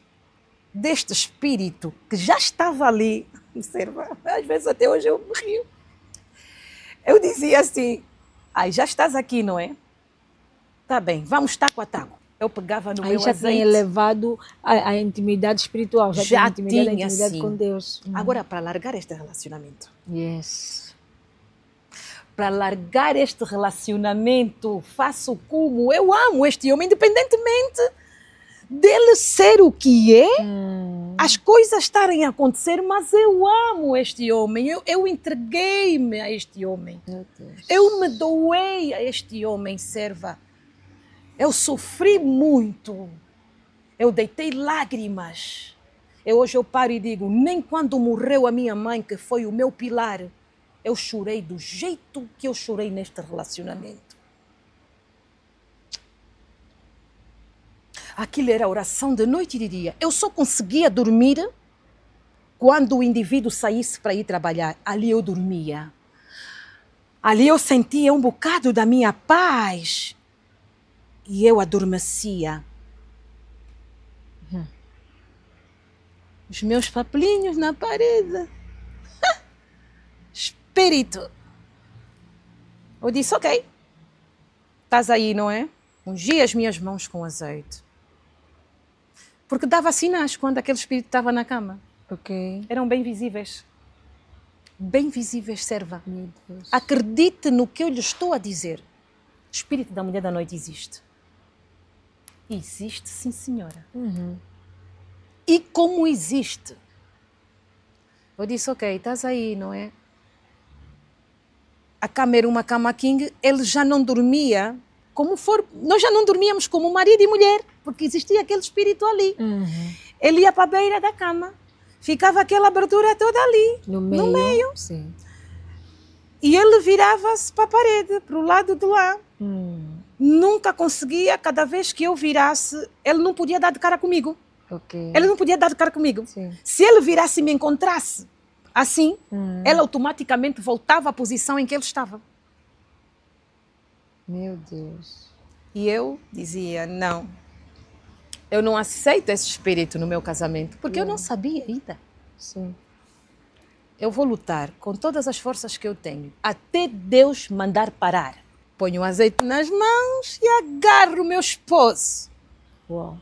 deste espírito que já estava ali, observa, às vezes até hoje eu me rio, eu dizia assim: ai, já estás aqui, não é? Tá bem, vamos taco a taco. Eu pegava no meu já azeite. tinha elevado a intimidade espiritual, já tinha intimidade sim. com Deus. Agora, para largar este relacionamento. Yes. Para largar este relacionamento, faço como? Eu amo este homem, independentemente dele ser o que é, as coisas estarem a acontecer, mas eu amo este homem, eu entreguei-me a este homem, eu me doei a este homem, serva. Eu sofri muito, eu deitei lágrimas. Hoje eu paro e digo: nem quando morreu a minha mãe, que foi o meu pilar, eu chorei do jeito que eu chorei neste relacionamento. Aquilo era oração de noite e de dia. Eu só conseguia dormir quando o indivíduo saísse para ir trabalhar. Ali eu dormia. Ali eu sentia um bocado da minha paz. E eu adormecia. Os meus papelinhos na parede. Espírito. Eu disse: ok, estás aí, não é? Ungi as minhas mãos com azeite. Porque dava sinais quando aquele espírito estava na cama. Ok. Eram bem visíveis. Bem visíveis, serva. Meu Deus. Acredite no que eu lhe estou a dizer. O espírito da mulher da noite existe. Existe, sim, senhora. E como existe? Eu disse: ok, estás aí, não é? A cama era uma cama king, ele já não dormia como for. Nós já não dormíamos como marido e mulher, porque existia aquele espírito ali. Ele ia para a beira da cama, ficava aquela abertura toda ali, no meio. Sim. E ele virava-se para a parede, para o lado de lá. Nunca conseguia, cada vez que eu virasse, ele não podia dar de cara comigo. Ok. Ele não podia dar de cara comigo. Sim. Se ele virasse e me encontrasse, assim, ela automaticamente voltava à posição em que ele estava. Meu Deus. E eu dizia, não, eu não aceito esse espírito no meu casamento, porque eu não sabia ainda. Sim. Eu vou lutar com todas as forças que eu tenho, até Deus mandar parar. Ponho o azeite nas mãos e agarro o meu esposo. Uau.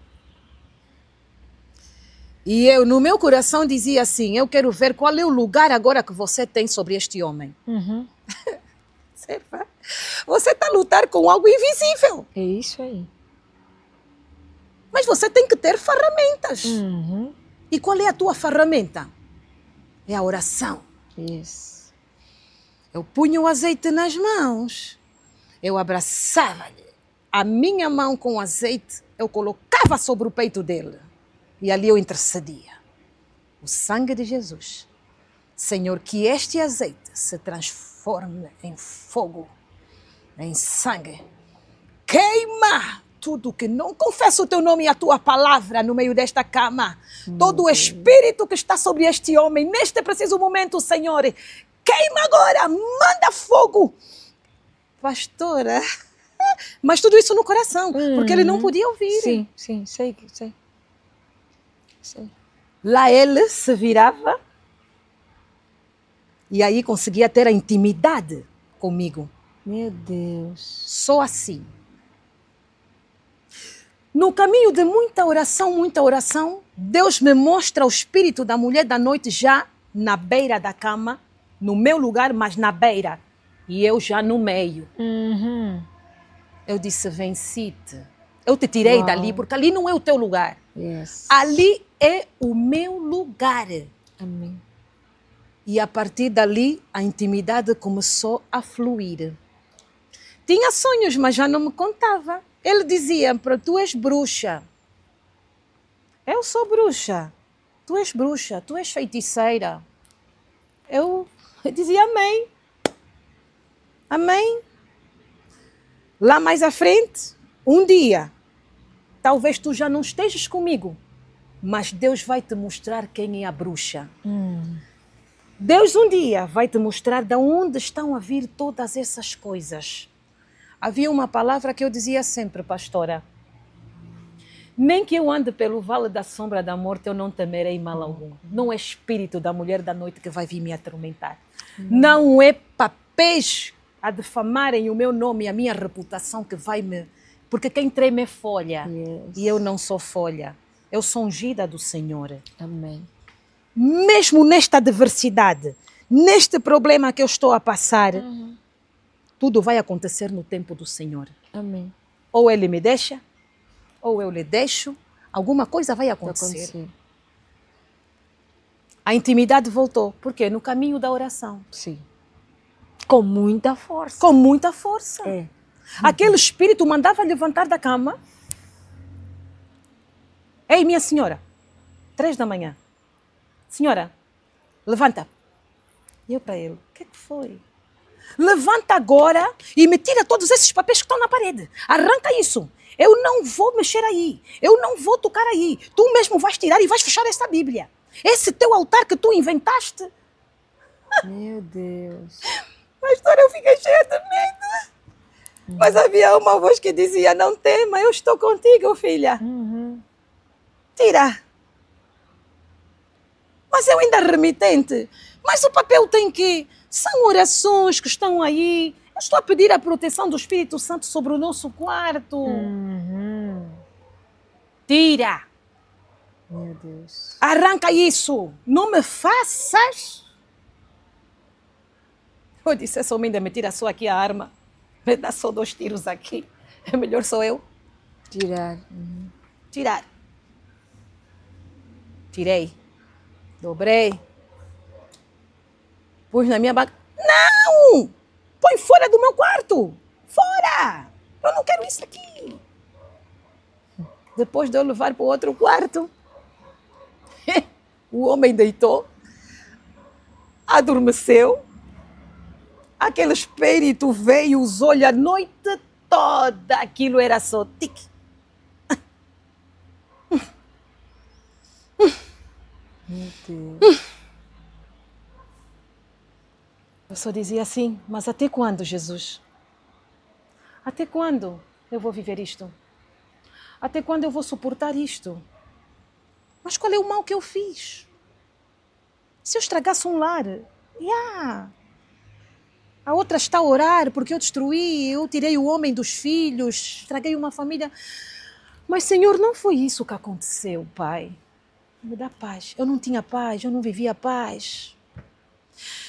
E eu, no meu coração, dizia assim, eu quero ver qual é o lugar agora que você tem sobre este homem. Você está a lutar com algo invisível. É isso aí. Mas você tem que ter ferramentas. E qual é a tua ferramenta? É a oração. Isso. Eu punha o azeite nas mãos. Eu abraçava-lhe. A minha mão com o azeite, eu colocava sobre o peito dele. E ali eu intercedia. O sangue de Jesus. Senhor, que este azeite se transforme em fogo, em sangue. Queima tudo que não confessa o teu nome e a tua palavra no meio desta cama. Todo o espírito que está sobre este homem, neste preciso momento, Senhor, queima agora, manda fogo. Pastora, mas tudo isso no coração, porque ele não podia ouvir. Sim, sim, sei. Lá ele se virava e aí conseguia ter a intimidade comigo. Meu Deus. Só assim. No caminho de muita oração, Deus me mostra o espírito da mulher da noite já na beira da cama, no meu lugar, mas na beira. E eu já no meio. Eu disse, venci-te. Eu te tirei dali, porque ali não é o teu lugar. Yes. Ali é o meu lugar. Amém. E a partir dali, a intimidade começou a fluir. Tinha sonhos, mas já não me contava. Ele dizia, tu és bruxa. Eu sou bruxa. Tu és bruxa, tu és feiticeira. Eu dizia amém. Amém. Lá mais à frente, um dia, talvez tu já não estejas comigo, mas Deus vai te mostrar quem é a bruxa. Deus um dia vai te mostrar de onde estão a vir todas essas coisas. Havia uma palavra que eu dizia sempre, pastora. Nem que eu ande pelo vale da sombra da morte, eu não temerei mal algum. Não é espírito da mulher da noite que vai vir me atormentar. Não é papéis a difamarem o meu nome e a minha reputação que vai me... Porque quem treme é folha. Yes. E eu não sou folha. Eu sou ungida do Senhor. Amém. Mesmo nesta adversidade, neste problema que eu estou a passar, tudo vai acontecer no tempo do Senhor. Amém. Ou Ele me deixa, ou eu lhe deixo, alguma coisa vai acontecer. A intimidade voltou. Por quê? No caminho da oração. Sim. Com muita força. Com muita força. É. Aquele espírito mandava levantar da cama. Ei, minha senhora, 3 da manhã. Senhora, levanta. E eu para ele, o que foi? Levanta agora e me tira todos esses papéis que estão na parede. Arranca isso. Eu não vou mexer aí. Eu não vou tocar aí. Tu mesmo vais tirar e vais fechar essa Bíblia. Esse teu altar que tu inventaste. Meu Deus. Pastor, eu fiquei cheia de medo. Mas havia uma voz que dizia, não tema, eu estou contigo, filha. Tira. Mas eu ainda remitente. Mas o papel tem que... São orações que estão aí. Eu estou a pedir a proteção do Espírito Santo sobre o nosso quarto. Tira. Meu Deus. Arranca isso. Não me faças. Eu disse, essa homem ainda me tira só aqui a arma. Me dá só 2 tiros aqui. É melhor sou eu. Tirar. Tirar. Tirei. Dobrei. Pus na minha bagagem. Não! Põe fora do meu quarto. Fora! Eu não quero isso aqui. Depois de eu levar para o outro quarto, o homem deitou, adormeceu. Aquele espírito veio, os olhos a noite toda. Aquilo era só tique. Meu Deus. Eu só dizia assim, mas até quando, Jesus? Até quando eu vou viver isto? Até quando eu vou suportar isto? Mas qual é o mal que eu fiz? Se eu estragasse um lar, a outra está a orar porque eu destruí, eu tirei o homem dos filhos, estraguei uma família. Mas, Senhor, não foi isso que aconteceu, Pai. Me dá paz. Eu não tinha paz, eu não vivia paz.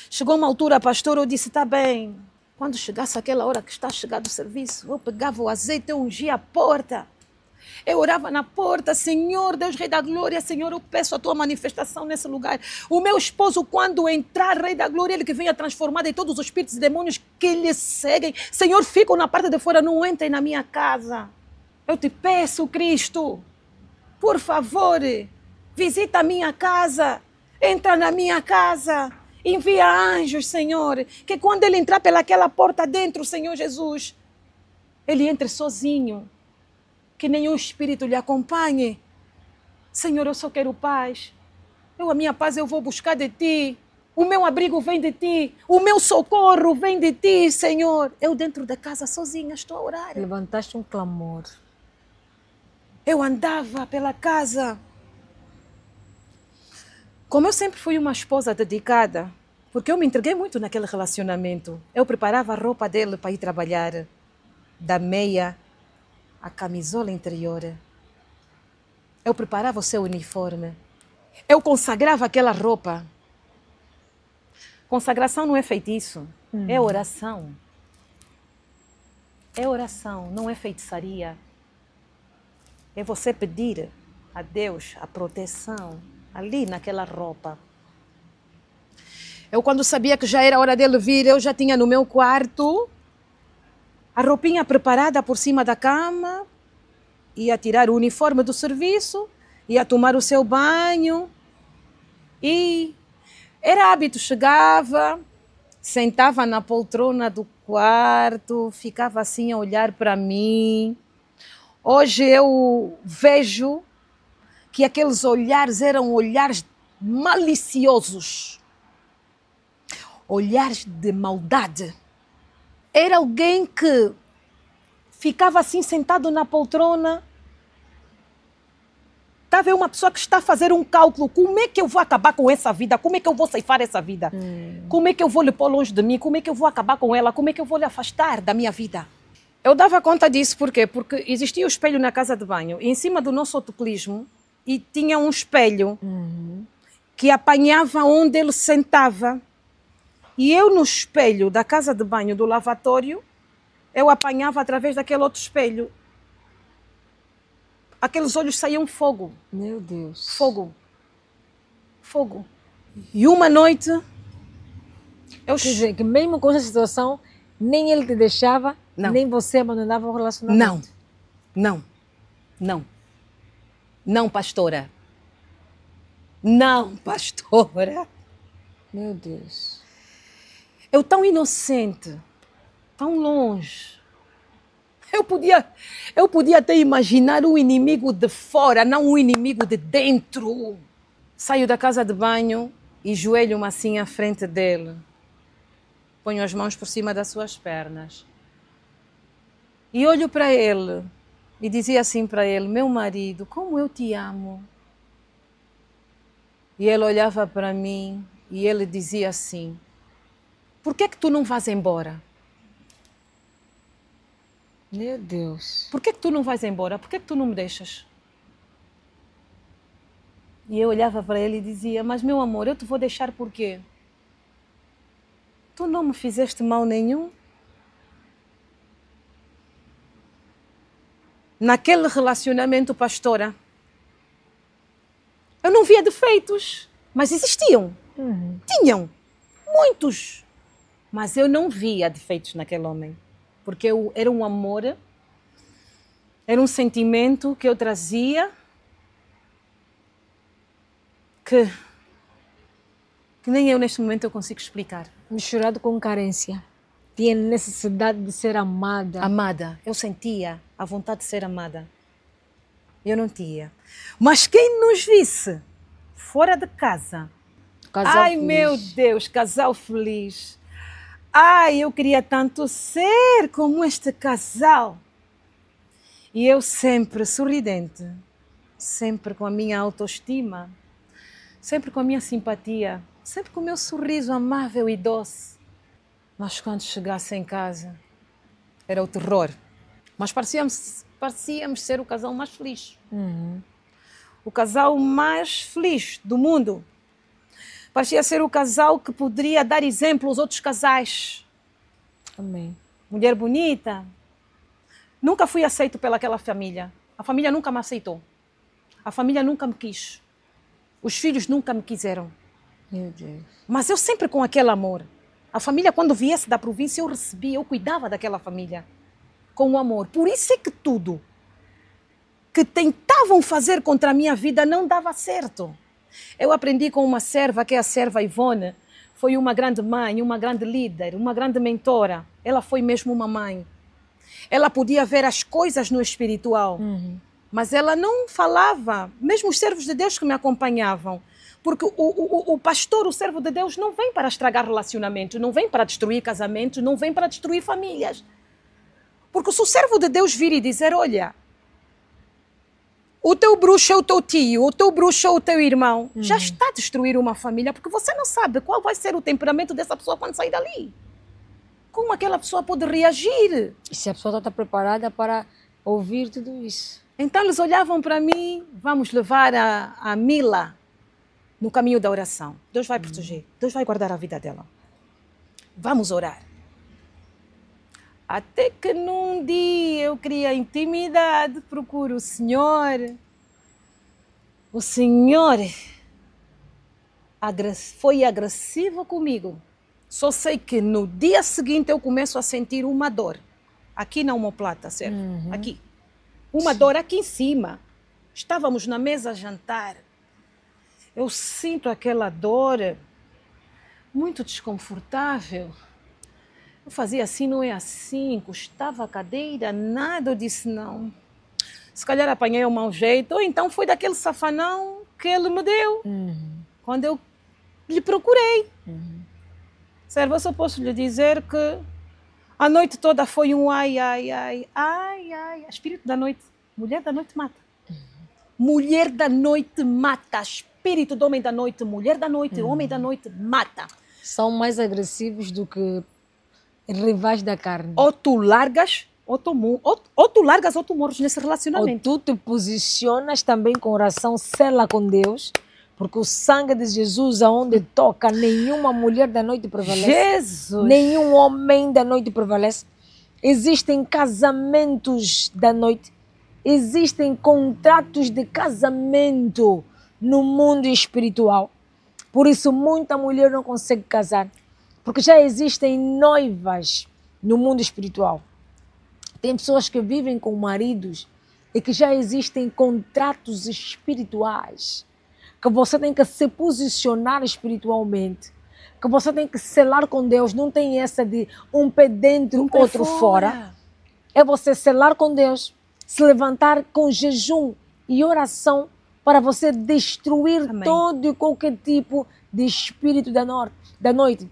Chegou uma altura, pastor, eu disse, tá bem. Quando chegasse aquela hora que está chegado o serviço, eu pegava o azeite, eu ungia a porta. Eu orava na porta, Senhor, Deus Rei da Glória, Senhor, eu peço a tua manifestação nesse lugar. O meu esposo, quando entrar, Rei da Glória, ele que venha transformado em todos os espíritos e demônios que lhe seguem. Senhor, ficam na parte de fora, não entrem na minha casa. Eu te peço, Cristo, por favor, visita a minha casa, entra na minha casa, envia anjos, Senhor, que quando ele entrar pelaquela porta dentro, Senhor Jesus, ele entre sozinho. Que nenhum espírito lhe acompanhe. Senhor, eu só quero paz. A minha paz eu vou buscar de ti. O meu abrigo vem de ti. O meu socorro vem de ti, Senhor. Eu dentro da casa sozinha estou a orar. Levantaste um clamor. Eu andava pela casa. Como eu sempre fui uma esposa dedicada, porque eu me entreguei muito naquele relacionamento. Eu preparava a roupa dele para ir trabalhar. Da meia a camisola interior. Eu preparava o seu uniforme. Eu consagrava aquela roupa. Consagração não é feitiço, é oração. É oração, não é feitiçaria. É você pedir a Deus a proteção ali naquela roupa. Eu, quando sabia que já era hora dele vir, eu já tinha no meu quarto a roupinha preparada por cima da cama, ia tirar o uniforme do serviço, ia tomar o seu banho e era hábito, chegava, sentava na poltrona do quarto, ficava assim a olhar para mim. Hoje eu vejo que aqueles olhares eram olhares maliciosos, olhares de maldade. Era alguém que ficava assim sentado na poltrona. Está a ver uma pessoa que está a fazer um cálculo. Como é que eu vou acabar com essa vida? Como é que eu vou ceifar essa vida? Como é que eu vou lhe pôr longe de mim? Como é que eu vou acabar com ela? Como é que eu vou lhe afastar da minha vida? Eu dava conta disso, por quê? Porque existia o espelho na casa de banho. E em cima do nosso autocolismo e tinha um espelho que apanhava onde ele sentava. E eu no espelho da casa de banho do lavatório, eu apanhava através daquele outro espelho. Aqueles olhos saíam fogo. Meu Deus. Fogo. Fogo. E uma noite... Quer dizer, que mesmo com essa situação, nem ele te deixava, nem você abandonava o relacionamento. Não, pastora. Não, pastora. Meu Deus. Eu tão inocente, tão longe. Eu podia até imaginar o inimigo de fora, não o inimigo de dentro. Saio da casa de banho e joelho-me assim à frente dele. Ponho as mãos por cima das suas pernas. E olho para ele e dizia assim para ele: meu marido, como eu te amo. E ele olhava para mim e ele dizia assim: por que tu não vais embora? Meu Deus. Por que tu não vais embora? Por que tu não me deixas? E eu olhava para ele e dizia: mas meu amor, eu te vou deixar por quê? Tu não me fizeste mal nenhum. Naquele relacionamento, pastora, eu não via defeitos, mas existiam. Tinham, muitos. Mas eu não via defeitos naquele homem. Porque era um amor, era um sentimento que eu trazia que nem eu neste momento eu consigo explicar. Misturado com carência. Tinha necessidade de ser amada. Amada. Eu sentia a vontade de ser amada. Eu não tinha. Mas quem nos visse fora de casa... Casal Ai, feliz. meu Deus, casal feliz. Ai, eu queria tanto ser como este casal. E eu sempre sorridente, sempre com a minha autoestima, sempre com a minha simpatia, sempre com o meu sorriso amável e doce. Mas quando chegasse em casa, era o terror. Mas parecíamos ser o casal mais feliz. O casal mais feliz do mundo. Parecia ser o casal que poderia dar exemplo aos outros casais. Amém. Mulher bonita. Nunca fui aceito pelaquela família. A família nunca me aceitou. A família nunca me quis. Os filhos nunca me quiseram. Meu Deus. Mas eu sempre com aquele amor. A família, quando viesse da província, eu recebia, eu cuidava daquela família. Com o amor. Por isso é que tudo que tentavam fazer contra a minha vida não dava certo. Eu aprendi com uma serva, que é a serva Ivone. Foi uma grande mãe, uma grande líder, uma grande mentora. Ela foi mesmo uma mãe. Ela podia ver as coisas no espiritual, mas ela não falava, mesmo os servos de Deus que me acompanhavam, porque o pastor, o servo de Deus, não vem para estragar relacionamentos, não vem para destruir casamentos, não vem para destruir famílias. Porque se o servo de Deus vir e dizer, olha, o teu bruxo é o teu tio, o teu bruxo é o teu irmão, já está a destruir uma família, porque você não sabe qual vai ser o temperamento dessa pessoa quando sair dali. Como aquela pessoa pode reagir? E se a pessoa está preparada para ouvir tudo isso? Então eles olhavam para mim, vamos levar a Mila no caminho da oração. Deus vai proteger, Deus vai guardar a vida dela. Vamos orar. Até que num dia eu queria intimidade, procuro o Senhor. O Senhor foi agressivo comigo. Só sei que no dia seguinte eu começo a sentir uma dor. Aqui na omoplata, certo? Aqui. Uma dor aqui em cima. Estávamos na mesa a jantar. Eu sinto aquela dor muito desconfortável. Eu fazia assim, não é assim, encostava a cadeira, nada. Eu disse, não. Se calhar apanhei um mau jeito, ou então foi daquele safanão que ele me deu. Quando eu lhe procurei. Serva, eu só posso lhe dizer que a noite toda foi um ai, ai, ai, ai, ai. Espírito da noite. Mulher da noite mata. Mulher da noite mata. Espírito do homem da noite, mulher da noite, homem da noite mata. São mais agressivos do que rivais da carne. Ou tu largas, ou tu largas ou tu morres nesse relacionamento. Ou tu te posicionas também com oração, sela com Deus. Porque o sangue de Jesus, aonde toca, nenhuma mulher da noite prevalece. Jesus! Nenhum homem da noite prevalece. Existem casamentos da noite. Existem contratos de casamento no mundo espiritual. Por isso, muita mulher não consegue casar. Porque já existem noivas no mundo espiritual. Tem pessoas que vivem com maridos e que já existem contratos espirituais. Que você tem que se posicionar espiritualmente, que você tem que selar com Deus. Não tem essa de um pé dentro, outro fora. É você selar com Deus, se levantar com jejum e oração para você destruir todo e qualquer tipo de espírito da noite.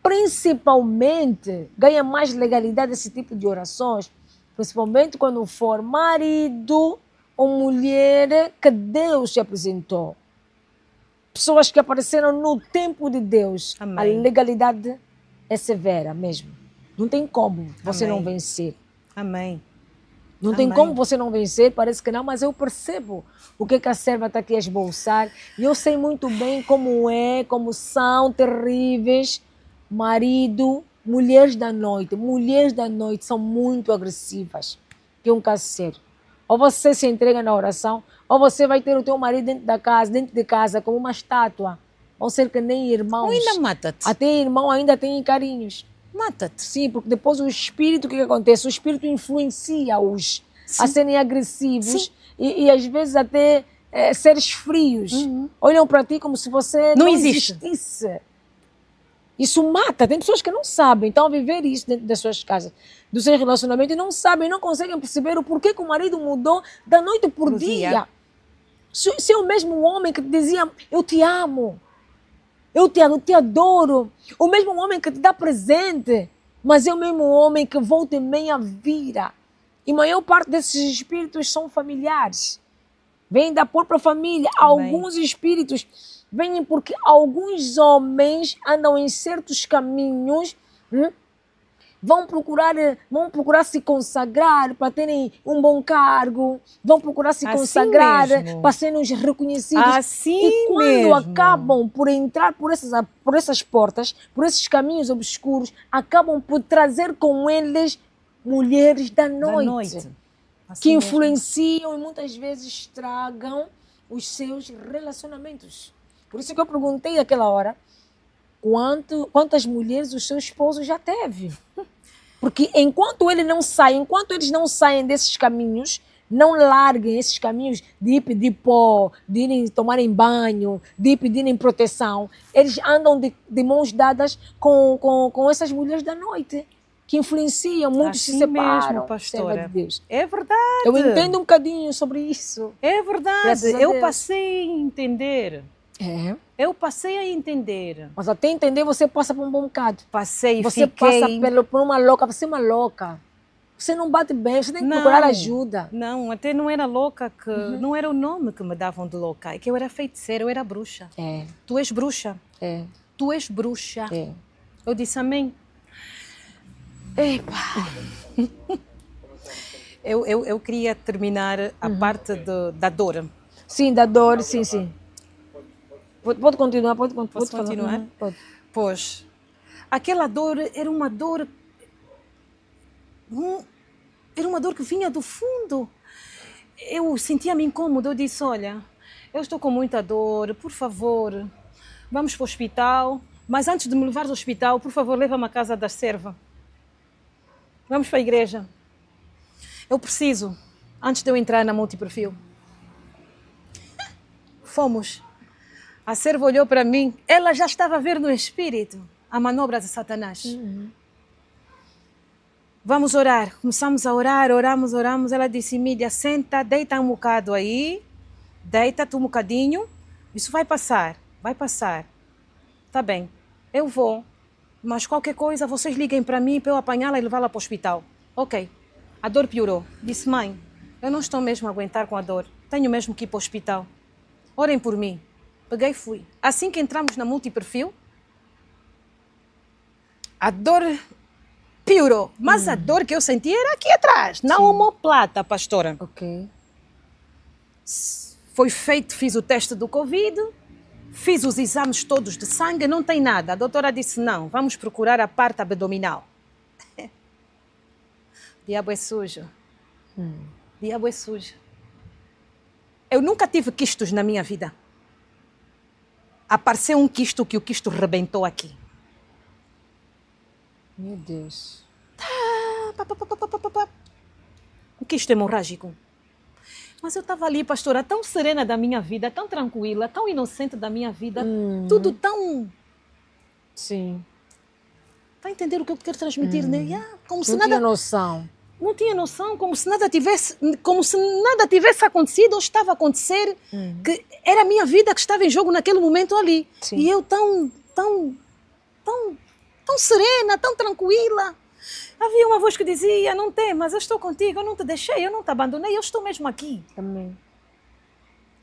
Principalmente, ganha mais legalidade esse tipo de orações, principalmente quando for marido ou mulher que Deus te apresentou. Pessoas que apareceram no tempo de Deus. A legalidade é severa mesmo. Não tem como você não vencer. Amém. Não tem como você não vencer, parece que não, mas eu percebo o que a serva está aqui a esboçar. E eu sei muito bem como são terríveis marido, mulheres da noite. Mulheres da noite são muito agressivas. Que é um caso sério. Ou você se entrega na oração, ou você vai ter o teu marido dentro de casa, como uma estátua. Vão ser que nem irmãos. Ou ainda mata-te. Até irmão ainda tem carinhos. Mata-te. Sim, porque depois o espírito, o que acontece? O espírito influencia-os a serem agressivos e às vezes até seres frios. Olham para ti como se você não existisse. Isso mata. Tem pessoas que não sabem, estão a viver isso dentro das suas casas, do seu relacionamento, e não sabem, não conseguem perceber o porquê que o marido mudou da noite por dia. Se é o mesmo homem que te dizia, eu te amo, eu te adoro. O mesmo homem que te dá presente, mas é o mesmo homem que volta e meia vira. E a maior parte desses espíritos são familiares. Vêm da própria família. Amém. Alguns espíritos vêm porque alguns homens andam em certos caminhos, vão procurar se consagrar para terem um bom cargo, vão procurar se Assim consagrar mesmo. para serem os reconhecidos. Assim E quando mesmo. acabam por entrar por essas portas, por esses caminhos obscuros, acabam por trazer com eles mulheres da Da noite. noite. Assim Que mesmo. influenciam e muitas vezes estragam os seus relacionamentos. Por isso que eu perguntei naquela hora quantas mulheres o seu esposo já teve. Porque enquanto eles não saem desses caminhos, não larguem esses caminhos de ir pedir pó, de irem tomarem banho, de ir pedirem proteção, eles andam de mãos dadas com essas mulheres da noite, que influenciam, muitos se Assim separam. mesmo, pastora. Serva de Deus. É verdade. Eu entendo um bocadinho sobre isso. É verdade. Graças a Eu Deus. passei a entender. É. Eu passei a entender. Mas até entender, você passa por um bom bocado. Passei e Você fiquei... passa por uma louca, você é uma louca. Você não bate bem, você tem que Não. procurar ajuda. Não, até não era louca, que não era o nome que me davam de louca. É que eu era feiticeira, eu era bruxa. É, Tu és bruxa. é, Tu és bruxa. é. Eu disse amém. Epa. Eu queria terminar a parte da dor. Sim, da dor, sim, sim. Pode continuar, pode Posso falar. continuar? Pode. Pois, aquela dor era uma dor... Era uma dor que vinha do fundo. Eu sentia-me incômoda. Eu disse, olha, eu estou com muita dor, por favor, vamos para o hospital. Mas antes de me levar ao hospital, por favor, leva-me à casa da serva. Vamos para a igreja. Eu preciso, antes de eu entrar na multiperfil. Fomos. A serva olhou para mim. Ela já estava a ver no espírito a manobra de Satanás. Vamos orar. Começamos a orar, oramos. Ela disse, Mídia, senta, deita um bocado aí. Deita-te um bocadinho. Isso vai passar, vai passar. Tá bem, eu vou. Mas qualquer coisa, vocês liguem para mim para eu apanhá-la e levá-la para o hospital. Ok. A dor piorou. Disse, mãe, eu não estou mesmo a aguentar com a dor. Tenho mesmo que ir para o hospital. Orem por mim. Peguei e fui. Assim que entramos na multiperfil, a dor piorou. Mas a dor que eu senti era aqui atrás, na omoplata, pastora. Ok. Foi feito, fiz o teste do Covid, fiz os exames todos de sangue, não tem nada. A doutora disse, não, vamos procurar a parte abdominal. Diabo é sujo. Diabo é sujo. Eu nunca tive quistos na minha vida. Apareceu um quisto que o quisto rebentou aqui. Meu Deus. Um quisto hemorrágico. Mas eu estava ali, pastora, tão serena da minha vida, tão tranquila, tão inocente da minha vida, tudo tão... Sim. Está a entender o que eu quero transmitir, né? Como se Não nada... tinha noção. Não tinha noção, como se nada tivesse acontecido ou estava a acontecer, que era a minha vida que estava em jogo naquele momento ali. Sim. E eu tão serena, tão tranquila. Havia uma voz que dizia, não temas, eu estou contigo, eu não te deixei, eu não te abandonei, eu estou mesmo aqui. Amém.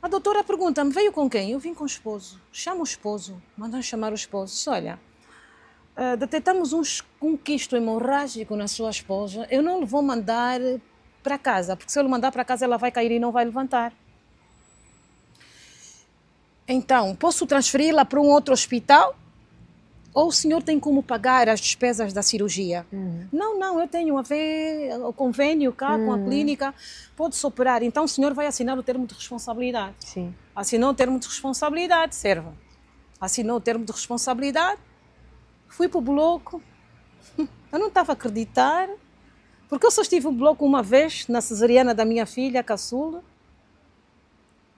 A doutora pergunta-me, veio com quem? Eu vim com o esposo. Chama o esposo, mandam chamar o esposo. Disse, olha, detectamos um quisto hemorrágico na sua esposa, eu não lhe vou mandar para casa, porque se eu lhe mandar para casa ela vai cair e não vai levantar. Então, posso transferi-la para um outro hospital? Ou o senhor tem como pagar as despesas da cirurgia? Não, eu tenho a ver o convênio cá com a clínica, pode-se operar. Então o senhor vai assinar o termo de responsabilidade. Sim. Assinou o termo de responsabilidade, serva. Assinou o termo de responsabilidade, fui para o bloco. Eu não estava a acreditar, porque eu só estive no bloco uma vez, na cesariana da minha filha, caçula,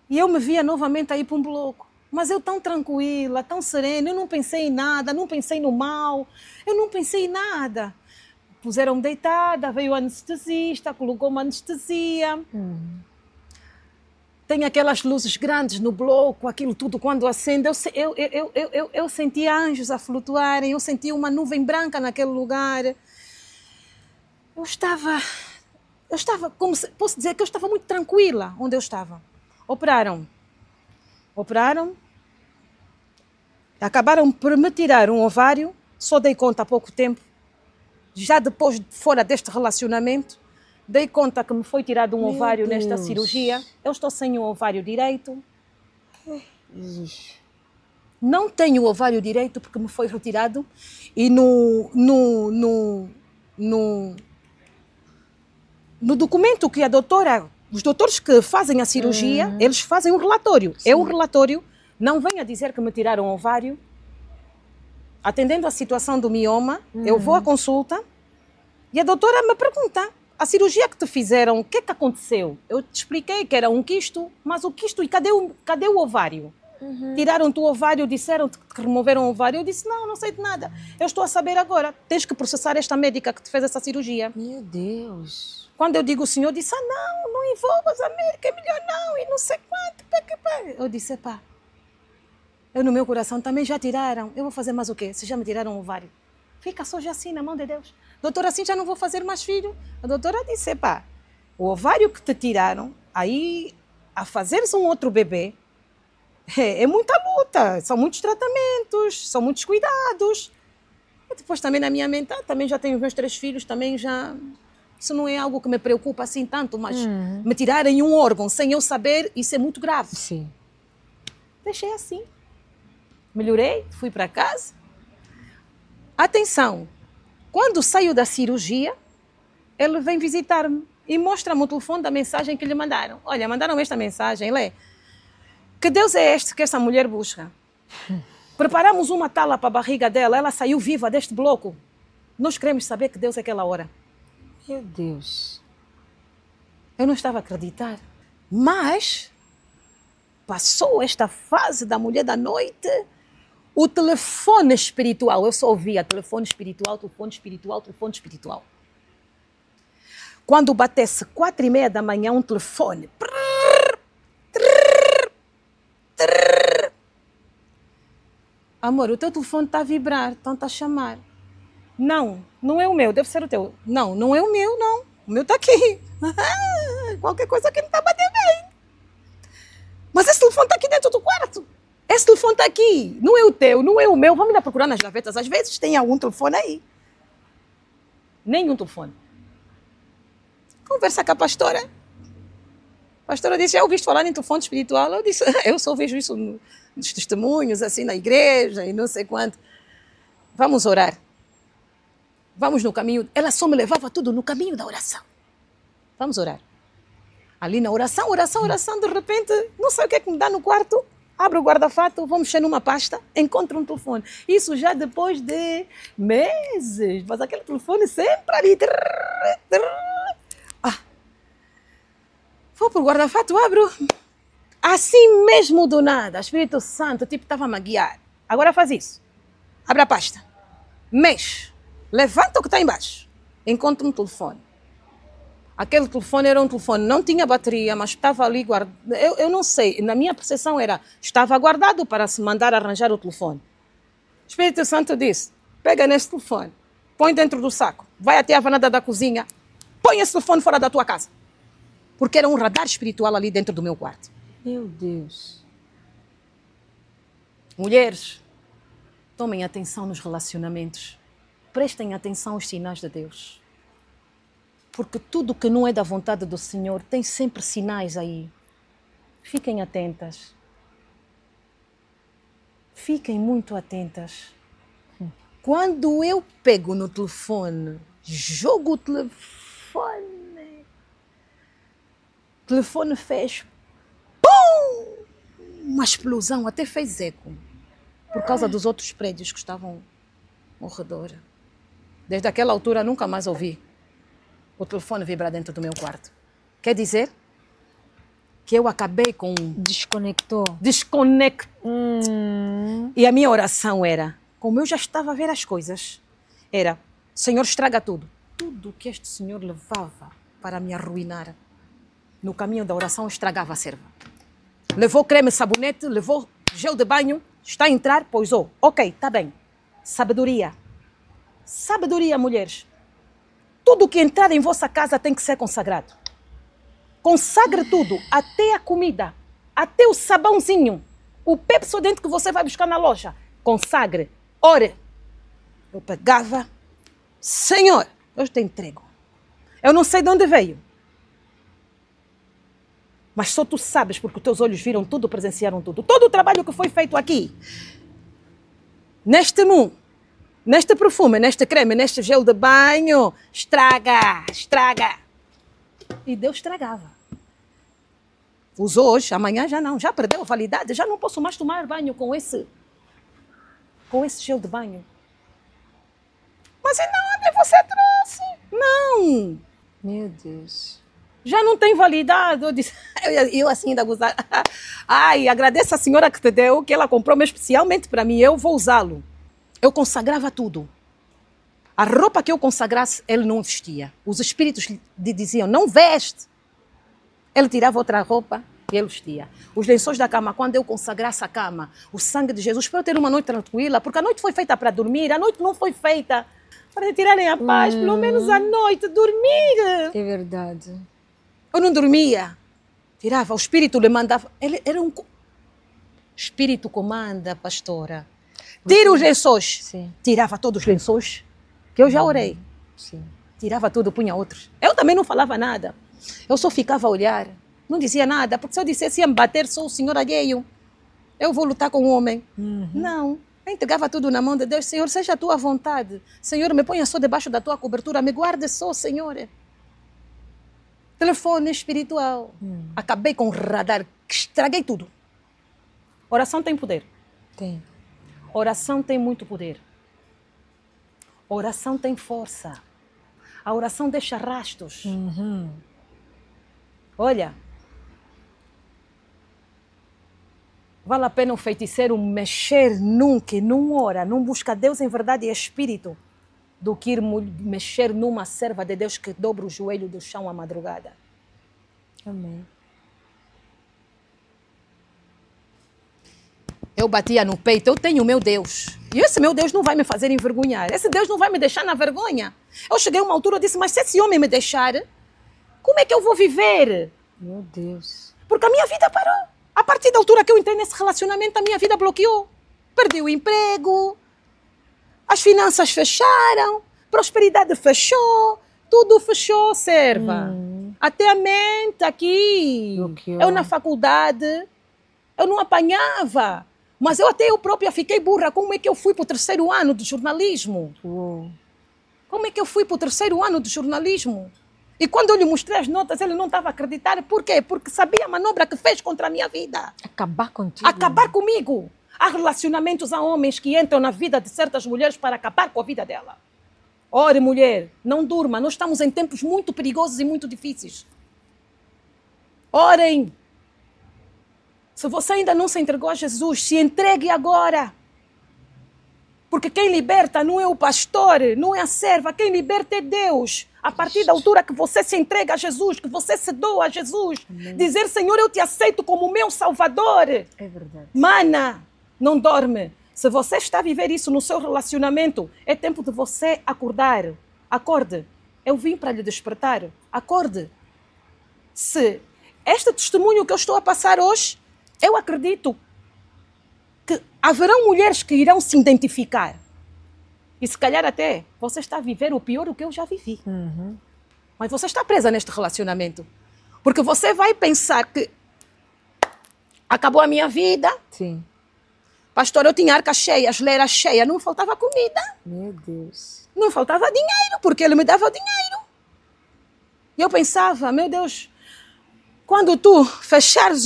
e eu me via novamente a ir para um bloco. Mas eu tão tranquila, tão serena, eu não pensei em nada, não pensei no mal, eu não pensei em nada. Puseram-me deitada, veio o anestesista, colocou uma anestesia. tem aquelas luzes grandes no bloco, aquilo tudo quando acende. Eu sentia anjos a flutuarem, eu sentia uma nuvem branca naquele lugar. Eu estava, posso dizer que eu estava muito tranquila onde eu estava. Operaram, acabaram por me tirar um ovário, só dei conta há pouco tempo, já depois, fora deste relacionamento, dei conta que me foi tirado um ovário nesta cirurgia. Eu estou sem o ovário direito. Não tenho o ovário direito porque me foi retirado. E no documento que a doutora, os doutores que fazem a cirurgia, eles fazem um relatório. Sim. É um relatório, não venha dizer que me tiraram o ovário. Atendendo a situação do mioma, eu vou à consulta e a doutora me pergunta: a cirurgia que te fizeram, o que é que aconteceu? Eu te expliquei que era um quisto, mas o quisto, e cadê o ovário? Tiraram-te o ovário, disseram-te que removeram o ovário. Eu disse: não sei de nada. Eu estou a saber agora. Tens que processar esta médica que te fez essa cirurgia. Meu Deus. Quando eu digo o senhor, disse: não envolvas a médica, é melhor não, e não sei quanto. Eu disse: pá, eu no meu coração também já tiraram. Eu vou fazer mais o quê? Se já me tiraram o ovário. Fica só já assim, na mão de Deus. Doutora, assim já não vou fazer mais filho. A doutora disse: pá, o ovário que te tiraram, aí a fazeres um outro bebê, é muita luta, são muitos tratamentos, são muitos cuidados. E depois também na minha mente, também já tenho os meus 3 filhos, também já... Isso não é algo que me preocupa assim tanto, mas me tirarem um órgão sem eu saber, isso é muito grave. Sim. Deixei assim. Melhorei, fui para casa. Atenção, quando saio da cirurgia, ele vem visitar-me e mostra-me o telefone da mensagem que lhe mandaram. Olha, mandaram esta mensagem, lê. Que Deus é este que essa mulher busca? Preparamos uma tala para a barriga dela, ela saiu viva deste bloco. Nós queremos saber que Deus é aquela hora. Meu Deus. Eu não estava a acreditar. Mas passou esta fase da mulher da noite, o telefone espiritual, eu só ouvia telefone espiritual, telefone espiritual, telefone espiritual. Quando batesse 4h30 da manhã, um telefone. Amor, o teu telefone está a vibrar, estão-te a chamar. Não é o meu, deve ser o teu. Não é o meu, não. O meu está aqui. Qualquer coisa que não está a bater bem. Mas esse telefone está aqui dentro do quarto. Esse telefone está aqui. Não é o teu, não é o meu. Vamos lá procurar nas gavetas. Às vezes tem algum telefone aí. Nenhum telefone. Conversa com a pastora. A pastora disse: já ouviste falar em telefone espiritual? Eu disse: eu só vejo isso nos testemunhos, assim, na igreja e não sei quanto. Vamos orar. Vamos no caminho. Ela só me levava tudo no caminho da oração. Vamos orar. Ali na oração, de repente, não sei o que é que me dá no quarto. Abro o guarda-fato, vou mexer numa pasta, encontro um telefone. Isso já depois de meses. Mas aquele telefone sempre ali. Vou para o guarda-fato, abro. Assim mesmo do nada. Espírito Santo, tipo, estava-me a guiar. Agora faz isso. Abre a pasta. Mexe. Levanta o que está embaixo. Encontro um telefone. Aquele telefone era um telefone, não tinha bateria, mas estava ali guardado. Eu não sei, na minha percepção era, estava guardado para se mandar arranjar o telefone. O Espírito Santo disse: pega nesse telefone, põe dentro do saco, vai até a varanda da cozinha, põe esse telefone fora da tua casa. Porque era um radar espiritual ali dentro do meu quarto. Meu Deus. Mulheres, tomem atenção nos relacionamentos. Prestem atenção aos sinais de Deus. Porque tudo que não é da vontade do Senhor tem sempre sinais aí. Fiquem atentas. Fiquem muito atentas. Quando eu pego no telefone, jogo o telefone fez pum! Uma explosão, até fez eco. Por causa dos outros prédios que estavam ao redor. Desde aquela altura nunca mais ouvi o telefone vibrar dentro do meu quarto. Quer dizer que eu acabei com... Desconectou. E a minha oração era, como eu já estava a ver as coisas, era: Senhor, estraga tudo. Tudo que este Senhor levava para me arruinar, no caminho da oração estragava a serva. Levou creme, sabonete, levou gel de banho, está a entrar, poisou. Ok, está bem. Sabedoria. Sabedoria, mulheres. Tudo que entrar em vossa casa tem que ser consagrado. Consagre tudo, até a comida, até o sabãozinho, o Pepsodent que você vai buscar na loja. Consagre. Ore. Eu pegava, Senhor, eu te entrego. Eu não sei de onde veio. Mas só tu sabes, porque os teus olhos viram tudo, presenciaram tudo. Todo o trabalho que foi feito aqui, neste mundo, neste perfume, neste creme, neste gel de banho, estraga. E Deus estragava. Usou hoje, amanhã já não, já perdeu a validade, já não posso mais tomar banho com esse gel de banho. Mas não, você trouxe. Não. Meu Deus. Já não tem validade. Eu assim ainda gozar. Ai, agradeço a senhora que te deu, que ela comprou especialmente para mim. Eu vou usá-lo. Eu consagrava tudo. A roupa que eu consagrasse, ele não vestia. Os espíritos lhe diziam, não veste. Ele tirava outra roupa e ele vestia. Os lençóis da cama, quando eu consagrasse a cama, o sangue de Jesus, para eu ter uma noite tranquila, porque a noite foi feita para dormir, a noite não foi feita para tirarem a paz, pelo menos à noite, dormir. É verdade. Eu não dormia. Tirava, o espírito lhe mandava. Ele era um... Espírito comanda, pastora. Tira os lençóis. Sim. Tirava todos os lençóis, que eu já orei. Sim. Tirava tudo, punha outros. Eu também não falava nada. Eu só ficava a olhar. Não dizia nada, porque se eu dissesse ia me bater, sou o senhor alheio. Eu vou lutar com o homem. Não. Eu entregava tudo na mão de Deus. Senhor, seja a tua vontade. Senhor, me ponha só debaixo da tua cobertura. Me guarde só, Senhor. Telefone espiritual. Acabei com o radar. Estraguei tudo. Oração tem poder. Tem. Oração tem muito poder. Oração tem força. A oração deixa rastros. Olha, vale a pena o feiticeiro mexer nunca, não ora, não busca Deus em verdade e espírito, do que ir mexer numa serva de Deus que dobra o joelho do chão à madrugada. Amém. Eu batia no peito, eu tenho o meu Deus. E esse meu Deus não vai me fazer envergonhar. Esse Deus não vai me deixar na vergonha. Eu cheguei a uma altura e disse, mas se esse homem me deixar, como é que eu vou viver? Meu Deus. Porque a minha vida parou. A partir da altura que eu entrei nesse relacionamento, a minha vida bloqueou. Perdi o emprego, as finanças fecharam, prosperidade fechou, tudo fechou, serva. Até a mente aqui. Bloqueou. Eu na faculdade, eu não apanhava. Mas eu própria fiquei burra. Como é que eu fui para o 3º ano de jornalismo? Uou. Como é que eu fui para o 3º ano de jornalismo? E quando eu lhe mostrei as notas, ele não estava a acreditar. Por quê? Porque sabia a manobra que fez contra a minha vida. Acabar contigo. Acabar comigo. Há relacionamentos, há homens que entram na vida de certas mulheres para acabar com a vida dela. Ore, mulher, não durma. Nós estamos em tempos muito perigosos e muito difíceis. Orem. Se você ainda não se entregou a Jesus, se entregue agora. Porque quem liberta não é o pastor, não é a serva. Quem liberta é Deus. A partir da altura que você se entrega a Jesus, que você se doa a Jesus, dizer, Senhor, eu te aceito como meu Salvador. É verdade. Mana, não dorme. Se você está a viver isso no seu relacionamento, é tempo de você acordar. Acorde. Eu vim para lhe despertar. Acorde. Se este testemunho que eu estou a passar hoje, eu acredito que haverão mulheres que irão se identificar. E se calhar até você está a viver o pior do que eu já vivi. Mas você está presa neste relacionamento. Porque você vai pensar que acabou a minha vida. Sim. Pastor, eu tinha arca cheia, geleira cheia, não faltava comida. Meu Deus. Não faltava dinheiro, porque ele me dava o dinheiro. E eu pensava, meu Deus, quando tu fechares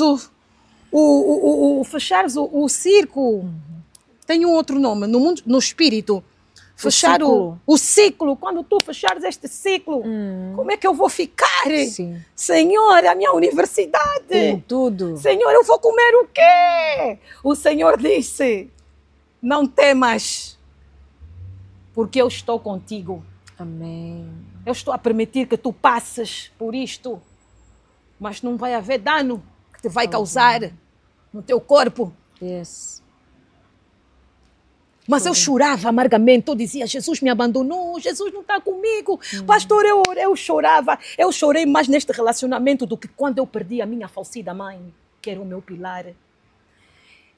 fechares o circo, tem um outro nome, no mundo, no espírito, fechar o ciclo, quando tu fechares este ciclo, como é que eu vou ficar? Sim. Senhor, a minha universidade. Tem tudo. Senhor, eu vou comer o quê? O Senhor disse, não temas, porque eu estou contigo. Amém. Eu estou a permitir que tu passes por isto, mas não vai haver dano que te vai causar. no teu corpo. Yes. Mas eu chorava amargamente, eu dizia, Jesus me abandonou, Jesus não está comigo. Pastor, eu chorava, eu chorei mais neste relacionamento do que quando eu perdi a minha falecida mãe, que era o meu pilar.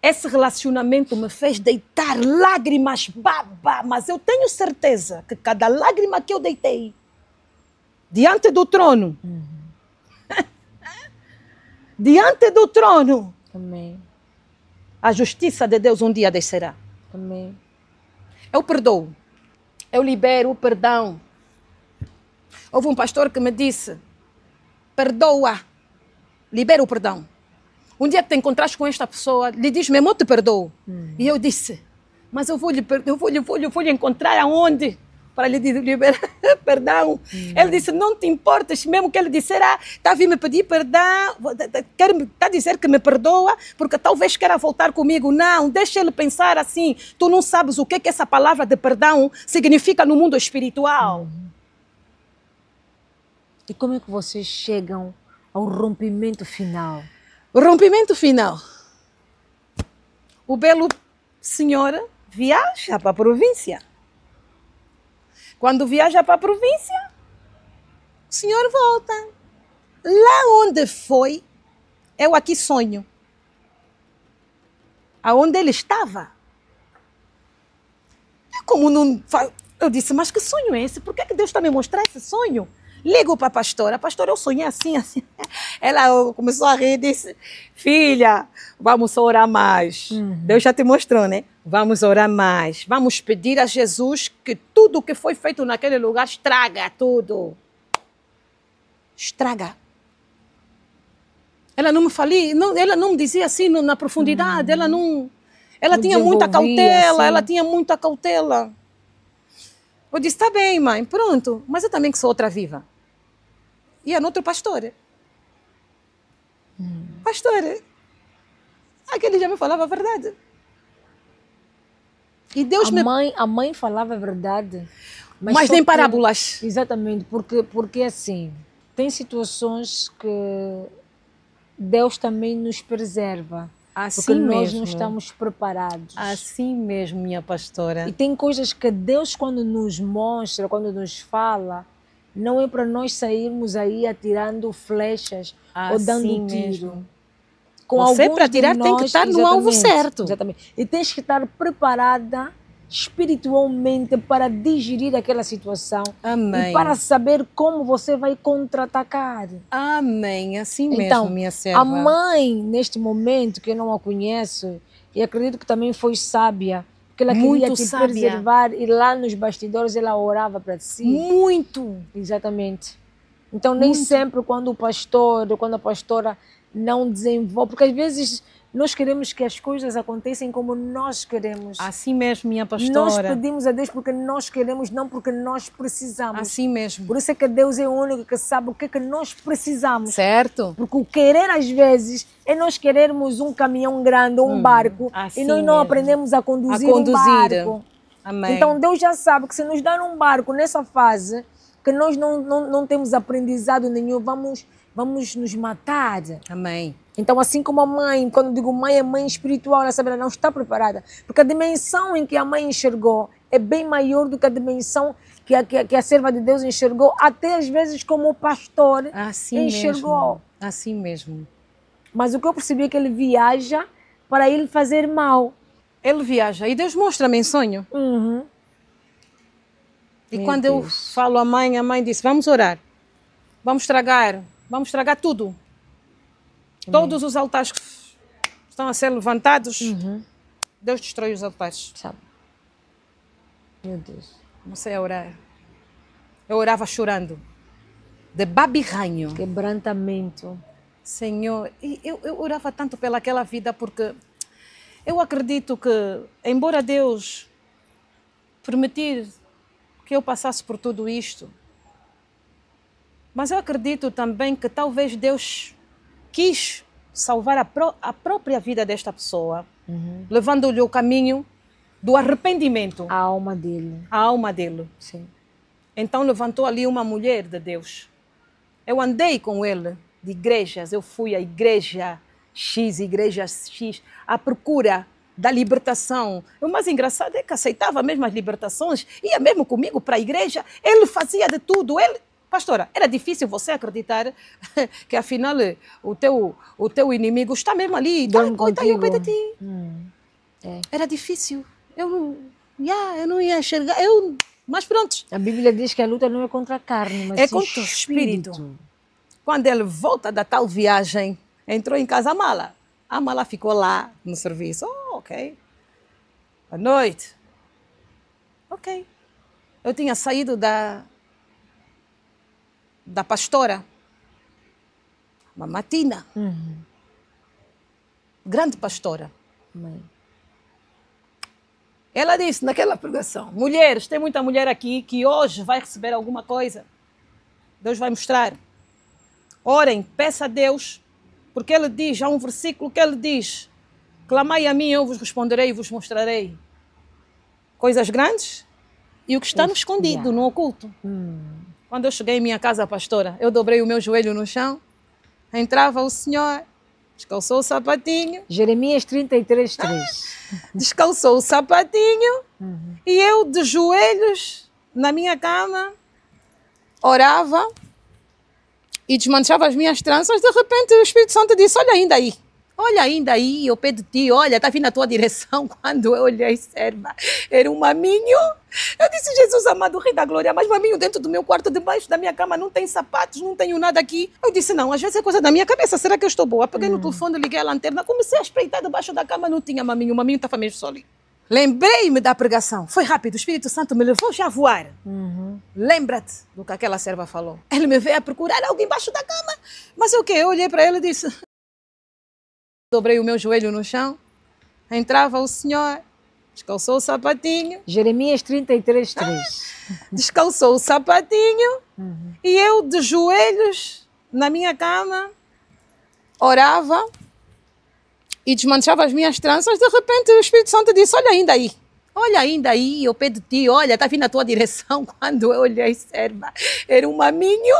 Esse relacionamento me fez deitar lágrimas, baba, mas eu tenho certeza que cada lágrima que eu deitei diante do trono, diante do trono, Amém. a justiça de Deus um dia descerá. Amém. Eu perdoo, eu libero o perdão. Houve um pastor que me disse, perdoa, libera o perdão. Um dia que te encontraste com esta pessoa, lhe diz mesmo, eu te perdoo. E eu disse, mas eu vou lhe encontrar aonde? Para lhe liberar perdão. Ele disse, não te importas, mesmo que ele disser, está a vir me pedir perdão, está a dizer que me perdoa, porque talvez queira voltar comigo. Não, deixa ele pensar assim, tu não sabes o que essa palavra de perdão significa no mundo espiritual. E como é que vocês chegam ao rompimento final? O rompimento final. O belo senhor viaja para a província. Quando viaja para a província, o senhor volta. Lá onde foi, eu aqui sonho. Aonde ele estava. Eu disse, mas que sonho é esse? Por que Deus está me mostrando esse sonho? Ligo para a pastora, eu sonhei assim. Ela começou a rir e disse, filha, vamos orar mais. Deus já te mostrou, né? Vamos orar mais. Vamos pedir a Jesus que tudo o que foi feito naquele lugar estraga tudo. Estraga. Ela não me falou, ela não me dizia assim na profundidade, ela tinha muita cautela, assim. Ela tinha muita cautela. Eu disse, está bem, mãe, pronto, mas eu também que sou outra viva. E a outra pastora. Pastora, aquele já me falava a verdade. E Deus a mãe falava a verdade. Mas nem parábolas. Exatamente, porque assim, tem situações que Deus também nos preserva. Assim porque mesmo. Nós não estamos preparados. Assim mesmo, minha pastora. E tem coisas que Deus, quando nos mostra, quando nos fala, não é para nós sairmos aí atirando flechas ou dando tiro. Mesmo. Você, para atirar, tem que estar no alvo certo. Exatamente. E tens que estar preparada espiritualmente para digerir aquela situação. Amém. E para saber como você vai contra-atacar. Amém. Assim mesmo, então, minha serva. A mãe, neste momento, que eu não a conheço, e acredito que também foi sábia, porque ela queria te preservar, e lá nos bastidores ela orava para si. Muito. Exatamente. Então, nem sempre quando a pastora não desenvolve, porque às vezes nós queremos que as coisas aconteçam como nós queremos. Assim mesmo, minha pastora. Nós pedimos a Deus porque nós queremos, não porque nós precisamos. Assim mesmo. Por isso é que Deus é o único que sabe o que é que nós precisamos. Certo. Porque o querer, às vezes, é nós querermos um caminhão grande ou um barco assim e nós não aprendemos a conduzir um barco. Amém. Então, Deus já sabe que se nos dar um barco nessa fase, que nós não temos aprendizado nenhum, vamos nos matar. Amém. Então, assim como a mãe, quando digo mãe, é mãe espiritual, ela sabe, ela não está preparada. Porque a dimensão em que a mãe enxergou é bem maior do que a dimensão que a serva de Deus enxergou, até às vezes como o pastor enxergou. Mesmo. Assim mesmo. Mas o que eu percebi é que ele viaja para ele fazer mal. Ele viaja e Deus mostra-me em sonho. E Meu quando Deus. eu falo à mãe, a mãe disse, vamos orar. Vamos estragar tudo. Todos os altares que estão a ser levantados, Deus destrói os altares. Sabe? Meu Deus. Comecei a orar. Eu orava chorando. De babirranho. Quebrantamento. Senhor, e eu orava tanto pelaquela vida porque eu acredito que, embora Deus permitir que eu passasse por tudo isto, mas eu acredito também que talvez Deus quis salvar a própria vida desta pessoa, levando-lhe o caminho do arrependimento. A alma dele. A alma dele. Sim. Então levantou ali uma mulher de Deus. Eu andei com ele de igrejas, eu fui à igreja X, igreja X, à procura da libertação. O mais engraçado é que aceitava mesmo as libertações, ia mesmo comigo para a igreja, ele fazia de tudo. Pastora, era difícil você acreditar que afinal o teu inimigo está mesmo ali, está ao pé de ti. Era difícil. Eu não ia enxergar. Mas pronto. A Bíblia diz que a luta não é contra a carne, mas é contra o espírito. Quando ele volta da tal viagem, entrou em casa a mala ficou lá no serviço. Oh, ok. À noite. Ok. Eu tinha saído da pastora, uma matina. Grande pastora. Ela disse naquela pregação: mulheres, tem muita mulher aqui que hoje vai receber alguma coisa. Deus vai mostrar. Orem, peça a Deus, porque Ele diz, há um versículo que Ele diz: clamai a mim, eu vos responderei e vos mostrarei coisas grandes e o que está no escondido, no oculto. Quando eu cheguei em minha casa, pastora, eu dobrei o meu joelho no chão, entrava o Senhor, descalçou o sapatinho. Jeremias 33:3. Descalçou o sapatinho e eu de joelhos na minha cama orava e desmanchava as minhas tranças. De repente o Espírito Santo disse: olha ainda aí, ao pé de ti, olha, está vindo na tua direção. Quando eu olhei, serva, era um maminho. Eu disse: Jesus amado, Rei da Glória, mas maminho dentro do meu quarto, debaixo da minha cama, não tem sapatos, não tenho nada aqui. Eu disse: não, às vezes é coisa da minha cabeça, será que eu estou boa? Peguei no telefone, liguei a lanterna, comecei a espreitar debaixo da cama, não tinha maminho, o maminho estava mesmo só ali. Lembrei-me da pregação, foi rápido, o Espírito Santo me levou já a voar. Lembra-te do que aquela serva falou. Ele me veio a procurar algo embaixo da cama, mas o quê? Eu olhei para ele e disse: dobrei o meu joelho no chão, entrava o Senhor, descalçou o sapatinho. Jeremias 33:3. Descalçou o sapatinho e eu de joelhos na minha cama orava e desmanchava as minhas tranças. De repente o Espírito Santo disse: olha ainda aí, ao pé de ti, olha, está vindo na tua direção. Quando eu olhei, serva, era um maminho.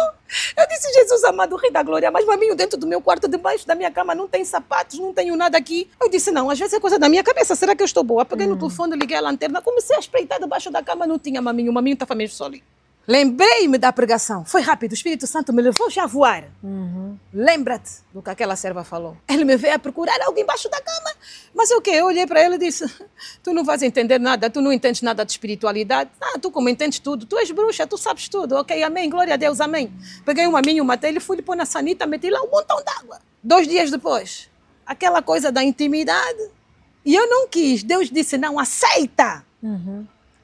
Eu disse: Jesus amado, Rei da Glória, mas maminho dentro do meu quarto, debaixo da minha cama, não tem sapatos, não tenho nada aqui. Eu disse: não, às vezes é coisa da minha cabeça, será que eu estou boa? Peguei no telefone, liguei a lanterna, comecei a espreitar debaixo da cama, não tinha maminho, o maminho estava mesmo só ali. Lembrei-me da pregação, foi rápido, o Espírito Santo me levou já a voar. Lembra-te do que aquela serva falou. Ele me veio a procurar algo embaixo da cama, mas o quê? Eu olhei para ele e disse: tu não vais entender nada, tu não entendes nada de espiritualidade. Tu como entendes tudo, tu és bruxa, tu sabes tudo. Ok, amém, glória a Deus, amém. Peguei um maminho, matei ele, fui lhe pôr na sanita, meti lá um montão d'água. 2 dias depois, aquela coisa da intimidade, e eu não quis. Deus disse: não, aceita.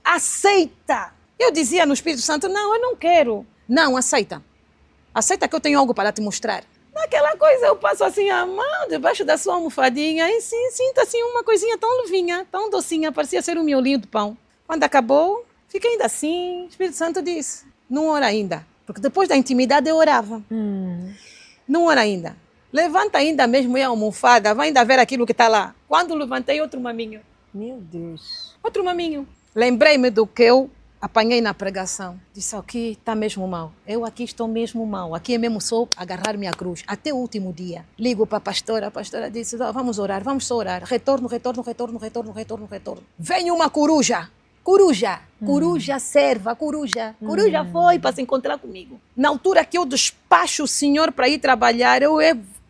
Aceita. Eu dizia no Espírito Santo: não, eu não quero. Não, aceita. Aceita que eu tenho algo para te mostrar. Naquela coisa eu passo assim a mão debaixo da sua almofadinha e sinto assim uma coisinha tão levinha, tão docinha, parecia ser um miolinho de pão. Quando acabou, fiquei ainda assim. O Espírito Santo disse: não ora ainda. Porque depois da intimidade eu orava. Não ora ainda. Levanta ainda mesmo a almofada, vai ainda ver aquilo que está lá. Quando levantei, outro maminho. Meu Deus. Outro maminho. Lembrei-me do que eu apanhei na pregação. Disse: aqui está mesmo mal. Eu aqui estou mesmo mal. Aqui é mesmo só agarrar minha cruz. Até o último dia. Ligo para a pastora disse: vamos orar, vamos só orar. Retorno. Vem uma coruja. Coruja serva, coruja foi para se encontrar comigo. Na altura que eu despacho o Senhor para ir trabalhar, eu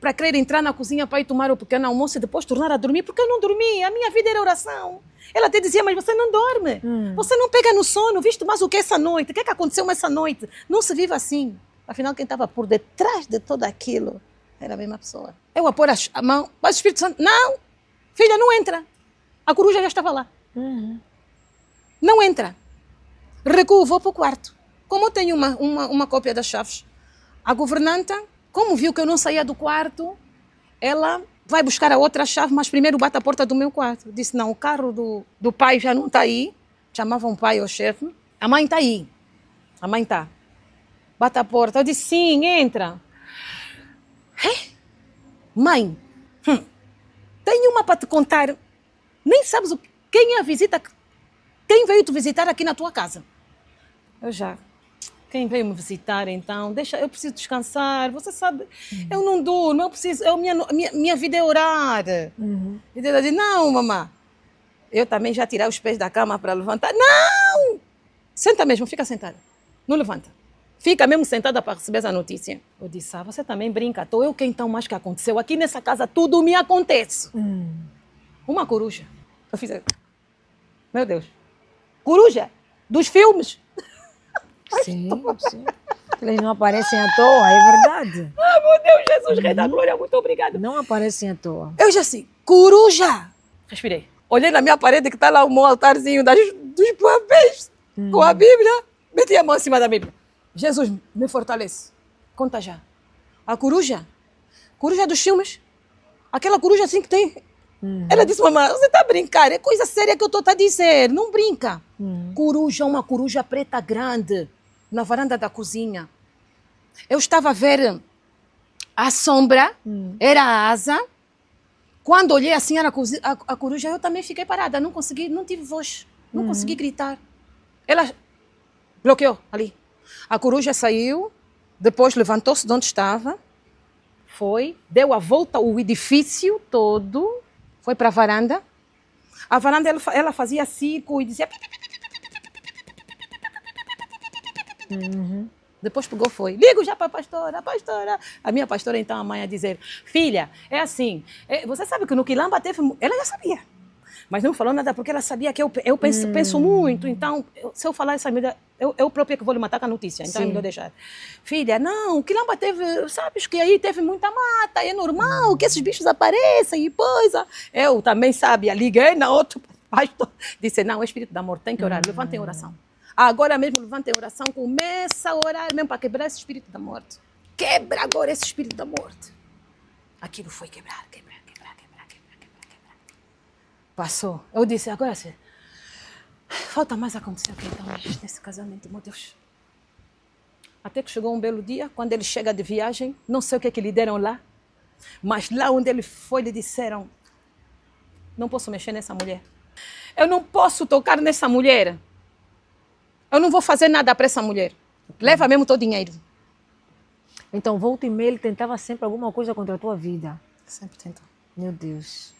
para querer entrar na cozinha para ir tomar o pequeno almoço e depois tornar a dormir, porque eu não dormi, a minha vida era oração. Ela até dizia: mas você não dorme, você não pega no sono, visto mais o que essa noite, o que é que aconteceu essa noite? Não se vive assim. Afinal, quem estava por detrás de tudo aquilo era a mesma pessoa. Eu a pôr a mão, mas o Espírito Santo: não, filha, não entra. A coruja já estava lá. Não entra. Recuo, vou para o quarto. Como eu tenho uma cópia das chaves, a governanta, como viu que eu não saía do quarto, ela vai buscar a outra chave, mas primeiro bate a porta do meu quarto. Disse: não, o carro do pai já não está aí. Chamavam o pai ou o chefe. A mãe está aí. A mãe está. Bate a porta. Eu disse: sim, entra. Mãe, tenho uma para te contar. Nem sabes quem é a visita, quem veio te visitar aqui na tua casa. Eu já. quem veio me visitar, então, deixa, eu preciso descansar. Você sabe, eu não durmo, eu preciso, minha vida é orar. E ela diz, não, mamãe, eu também já tirei os pés da cama para levantar. Não! Senta mesmo, fica sentada. Não levanta. Fica mesmo sentada para receber essa notícia. Eu disse, você também brinca. Estou eu que então mais que aconteceu. Aqui nessa casa tudo me acontece. Uma coruja. Eu fiz, meu Deus. Coruja? Dos filmes? Sim, sim. Eles não aparecem à toa, é verdade. Ah, meu Deus, Jesus, Rei da Glória, muito obrigado. Não aparecem à toa. Eu já assim, coruja! Respirei. Olhei na minha parede que está lá o meu altarzinho dos papéis com a Bíblia. Meti a mão em cima da Bíblia. Jesus, me fortalece. Conta já. A coruja? Coruja dos filmes? Aquela coruja assim que tem... Ela disse, mamãe, você está a brincar? É coisa séria que eu estou a dizer. Não brinca. Coruja, uma coruja preta grande, na varanda da cozinha. Eu estava a ver a sombra, era a asa. Quando olhei assim, era a coruja, eu também fiquei parada. Não consegui, não tive voz. Não consegui gritar. Ela bloqueou ali. A coruja saiu, depois levantou-se de onde estava, foi, deu a volta ao edifício todo, foi para a varanda. A varanda ela fazia circo e dizia... Depois pegou, foi. Ligo já para a pastora, A minha pastora, então, a mãe a dizer, filha, é assim, você sabe que no Quilamba teve... Ela já sabia, mas não falou nada porque ela sabia que eu penso muito, então, se eu falar essa medida, eu própria que vou lhe matar com a notícia, então é melhor deixar. Filha, não, o Quilamba teve, sabes que aí teve muita mata, é normal que esses bichos apareçam e coisa. Eu também sabia, liguei na outra pastor, disse, não, o espírito da morte tem que orar, levantem oração. Agora mesmo levantem oração, começa a orar mesmo para quebrar esse espírito da morte. Quebra agora esse espírito da morte. Aquilo foi quebrar. Passou. Eu disse, agora sim, falta mais acontecer aqui então nesse casamento, meu Deus. Até que chegou um belo dia, quando ele chega de viagem, não sei o que lhe deram lá, mas lá onde ele foi, lhe disseram, não posso mexer nessa mulher. Eu não posso tocar nessa mulher. Eu não vou fazer nada para essa mulher. Leva mesmo o teu dinheiro. Então, volta e meia, ele tentava sempre alguma coisa contra a tua vida. Sempre tentou. Meu Deus.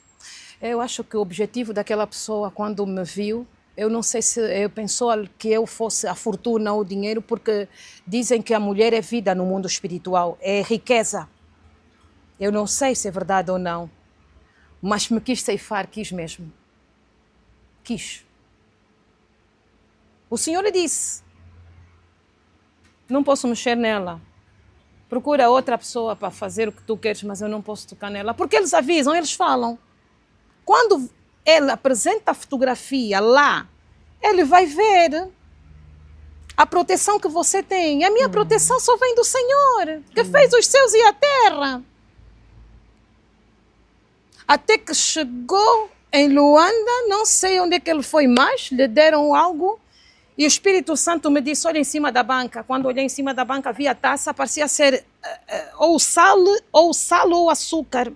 Eu acho que o objetivo daquela pessoa, quando me viu, eu não sei se eu pensou que eu fosse a fortuna ou o dinheiro, porque dizem que a mulher é vida no mundo espiritual, é riqueza. Eu não sei se é verdade ou não, mas me quis ceifar, quis mesmo. Quis. O Senhor lhe disse, não posso mexer nela. Procura outra pessoa para fazer o que tu queres, mas eu não posso tocar nela. Porque eles avisam, eles falam. Quando ele apresenta a fotografia lá, ele vai ver a proteção que você tem. A minha proteção só vem do Senhor, que fez os céus e a terra. Até que chegou em Luanda, não sei onde é que ele foi mais, lhe deram algo. E o Espírito Santo me disse, olha em cima da banca. Quando olhei em cima da banca, vi a taça, parecia ser ou sal ou açúcar.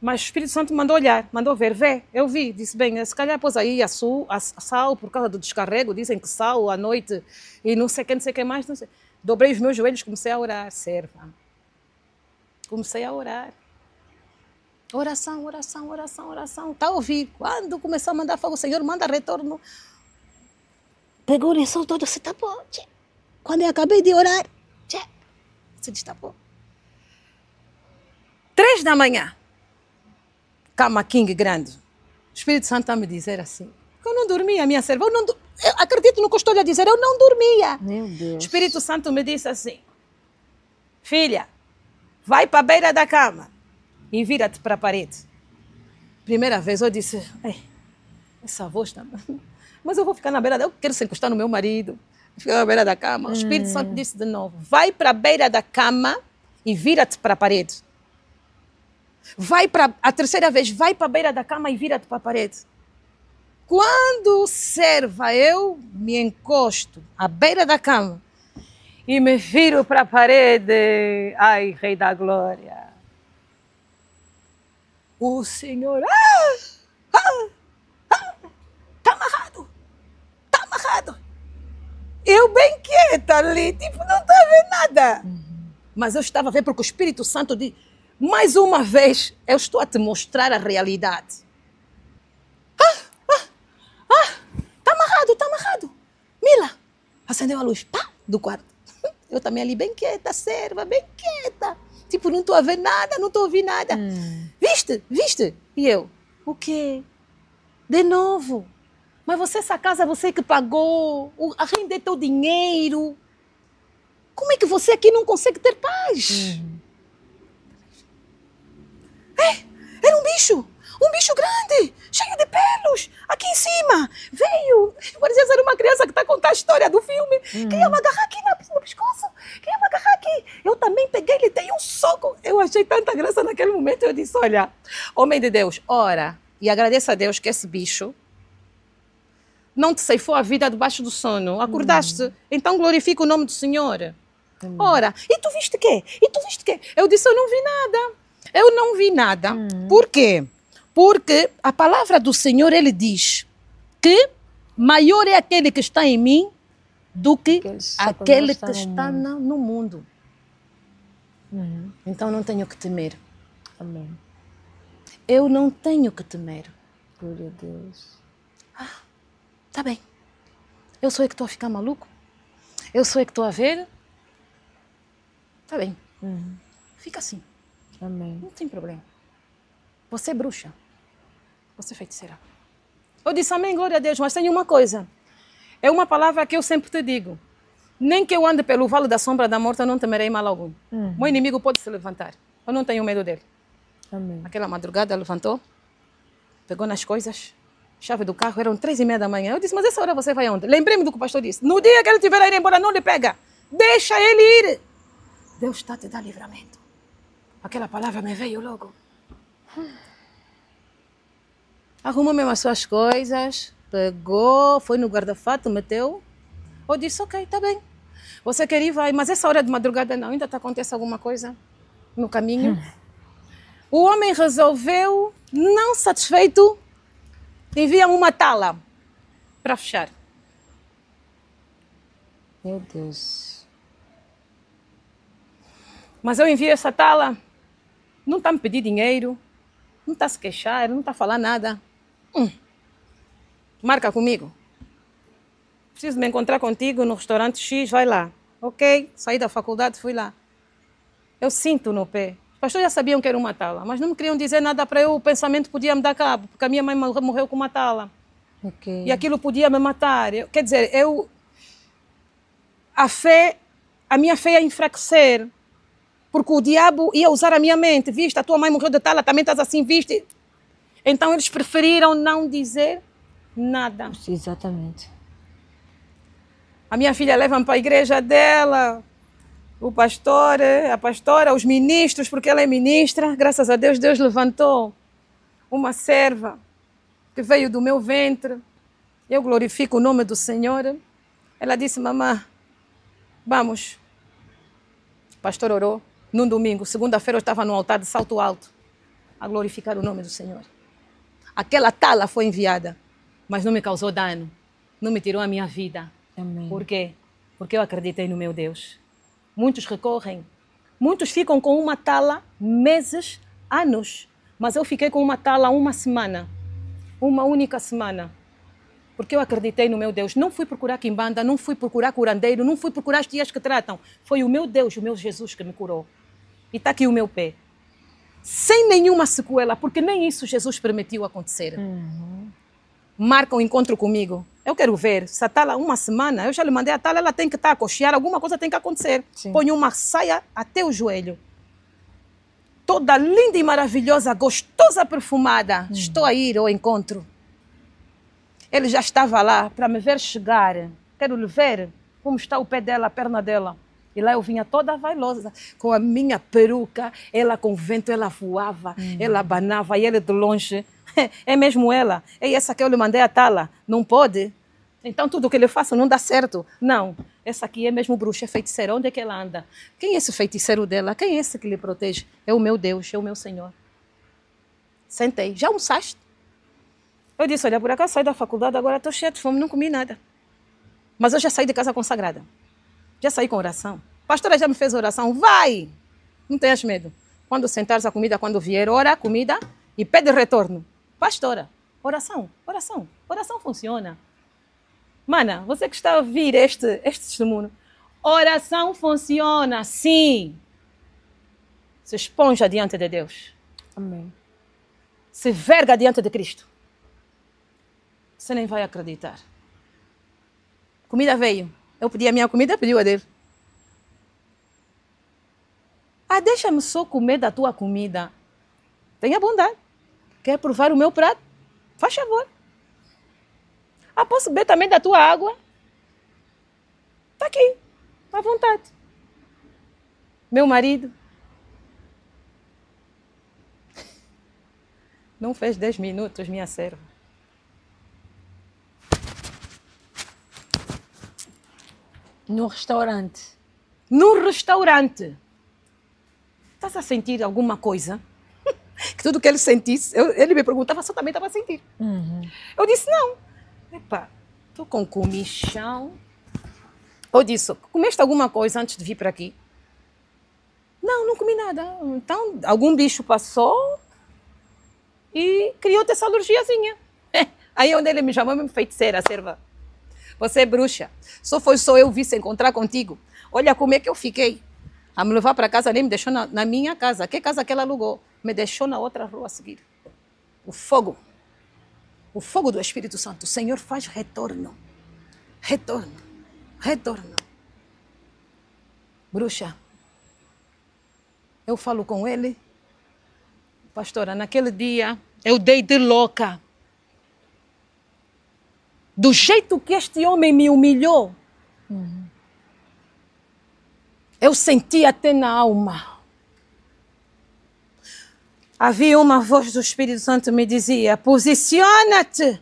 Mas o Espírito Santo mandou olhar, mandou ver, vê. Eu vi, disse, bem, se calhar pôs aí a sal por causa do descarrego. Dizem que sal à noite e não sei o que mais. Não sei. Dobrei os meus joelhos, comecei a orar, serva. Comecei a orar. Oração. Está a ouvir. Quando começou a mandar fogo, o Senhor manda retorno. Pegou o lençol todo, se tapou. Quando eu acabei de orar, se destapou. 3 da manhã, cama king grande. O Espírito Santo está a me dizer assim, eu não dormia, minha serva. Eu acredito no que estou a dizer, eu não dormia. Meu Deus. O Espírito Santo me disse assim, filha, vai para a beira da cama e vira-te para a parede. Primeira vez eu disse, essa voz está... Mas eu vou ficar na beira eu quero se encostar no meu marido, ficar na beira da cama. O Espírito Santo disse de novo, vai para a beira da cama e vira-te para a parede. A terceira vez, vai para a beira da cama e vira-te para a parede. Quando serva, eu me encosto à beira da cama e me viro para a parede. Ai, Rei da Glória. O Senhor... Está amarrado. Eu bem está ali, tipo, não está a ver nada. Mas eu estava a ver porque o Espírito Santo diz, mais uma vez, eu estou a te mostrar a realidade. Está amarrado, está amarrado. Mila, acendeu a luz, pá, do quarto. Eu também ali bem quieta, serva, bem quieta. Tipo, não estou a ver nada, não estou a ouvir nada. Viste, viste? E eu, o quê? De novo? Mas você, essa casa, você que pagou, arrendei teu dinheiro. Como é que você aqui não consegue ter paz? Era um bicho grande, cheio de pelos, aqui em cima. Veio, parecia ser uma criança que está a contar a história do filme. Queria me agarrar aqui no pescoço, queria me agarrar aqui. Eu também peguei, lhe dei um soco. Eu achei tanta graça naquele momento, eu disse, olha, homem de Deus, ora, e agradeça a Deus que esse bicho não te ceifou a vida debaixo do sono. Acordaste? Então glorifica o nome do Senhor. Ora, e tu viste quê? E tu viste quê? Eu disse, eu não vi nada. Eu não vi nada. Por quê? Porque a palavra do Senhor, ele diz que maior é aquele que está em mim do que aquele que está no mundo. Então não tenho que temer. Amém. Eu não tenho que temer. Glória a Deus. Tá bem. Eu sou eu que estou a ficar maluco? Eu sou eu que estou a ver? Tá bem. Fica assim. Amém. Não tem problema. Você é bruxa. Você é feiticeira. Eu disse amém, glória a Deus, mas tem uma coisa. É uma palavra que eu sempre te digo. Nem que eu ande pelo vale da sombra da morte, eu não temerei mal algum. Meu inimigo pode se levantar. Eu não tenho medo dele. Amém. Aquela madrugada levantou, pegou nas coisas, chave do carro, eram 3:30 da manhã. Eu disse, mas essa hora você vai aonde? Lembrei-me do que o pastor disse. No dia que ele tiver a ir embora, não lhe pega. Deixa ele ir. Deus está a te dar livramento. Aquela palavra me veio logo. Arrumou mesmo as suas coisas, pegou, foi no guarda-fato, meteu. Eu disse, ok, tá bem. Você quer ir, vai. Mas essa hora de madrugada não, ainda acontece alguma coisa no caminho. O homem resolveu, não satisfeito, envia uma tala para fechar. Meu Deus. Mas eu envio essa tala, não está a me pedir dinheiro, não está a se queixar, não está a falar nada. Marca comigo. Preciso me encontrar contigo no restaurante X, vai lá. Ok, saí da faculdade, fui lá. Eu sinto no pé. Os pastores já sabiam que era uma tala, mas não me queriam dizer nada para eu, o pensamento podia me dar cabo, porque a minha mãe morreu com uma tala. Okay. E aquilo podia me matar. Quer dizer, a minha fé ia enfraquecer, porque o diabo ia usar a minha mente. Viste, a tua mãe morreu de tala, também estás assim, viste? Então eles preferiram não dizer nada. Exatamente. A minha filha leva-me para a igreja dela, o pastor, a pastora, os ministros, porque ela é ministra. Graças a Deus, Deus levantou uma serva que veio do meu ventre. Eu glorifico o nome do Senhor. Ela disse, mamãe, vamos. O pastor orou num domingo. Segunda-feira eu estava no altar de Salto Alto a glorificar o nome do Senhor. Aquela tala foi enviada, mas não me causou dano. Não me tirou a minha vida. Amém. Por quê? Porque eu acreditei no meu Deus. Muitos recorrem. Muitos ficam com uma tala meses, anos. Mas eu fiquei com uma tala uma semana. Uma única semana. Porque eu acreditei no meu Deus. Não fui procurar quimbanda, não fui procurar curandeiro, não fui procurar as tias que tratam. Foi o meu Deus, o meu Jesus que me curou. E está aqui o meu pé. Sem nenhuma sequela, porque nem isso Jesus permitiu acontecer. Marca um encontro comigo. Eu quero ver. Se a tala uma semana, eu já lhe mandei a tala, ela tem que estar a coxear, alguma coisa tem que acontecer. Sim. Põe uma saia até o joelho. Toda linda e maravilhosa, gostosa, perfumada. Estou a ir ao encontro. Ele já estava lá para me ver chegar. Quero lhe ver como está o pé dela, a perna dela. E lá eu vinha toda vailosa, com a minha peruca, ela com vento, ela voava, ela abanava, e ele de longe. É mesmo ela. É essa que eu lhe mandei a tala. Não pode? Então tudo o que ele faço não dá certo. Não. Essa aqui é mesmo bruxa, é feiticeira. Onde é que ela anda? Quem é esse feiticeiro dela? Quem é esse que lhe protege? É o meu Deus, é o meu Senhor. Sentei. Já almoçaste? Eu disse, olha, por acaso saí da faculdade, agora estou cheia de fome, não comi nada. Mas eu já saí de casa consagrada. Já saí com oração. Pastora já me fez oração. Vai! Não tenhas medo. Quando sentares a comida, quando vier, ora a comida e pede retorno. Pastora, oração, oração. Oração funciona. Mana, você que está a ouvir este testemunho, oração funciona, sim. Se esponja diante de Deus. Amém. Se verga diante de Cristo. Você nem vai acreditar. Comida veio. Eu pedi a minha comida, pediu a dele. Ah, deixa-me só comer da tua comida. Tenha bondade. Quer provar o meu prato? Faz favor. Ah, posso beber também da tua água? Está aqui, à vontade. Meu marido não fez 10 minutos, minha serva. No restaurante. No restaurante. Estás a sentir alguma coisa? Que tudo que ele sentisse, ele me perguntava se eu também estava a sentir. Eu disse, não. Epa, estou com comichão. Eu disse, comeste alguma coisa antes de vir para aqui? Não, não comi nada. Então, algum bicho passou e criou-te essa alergiazinha. Aí onde ele me chamou, me feiticeira, serva. Você é bruxa. Só foi só eu vir se encontrar contigo. Olha como é que eu fiquei. A me levar para casa, nem me deixou na minha casa. Que casa que ela alugou? Me deixou na outra rua a seguir. O fogo do Espírito Santo. O Senhor faz retorno. Retorno. Retorno. Bruxa. Eu falo com ele. Pastora, naquele dia eu dei de louca. Do jeito que este homem me humilhou. Eu senti até na alma. Havia uma voz do Espírito Santo que me dizia, posiciona-te.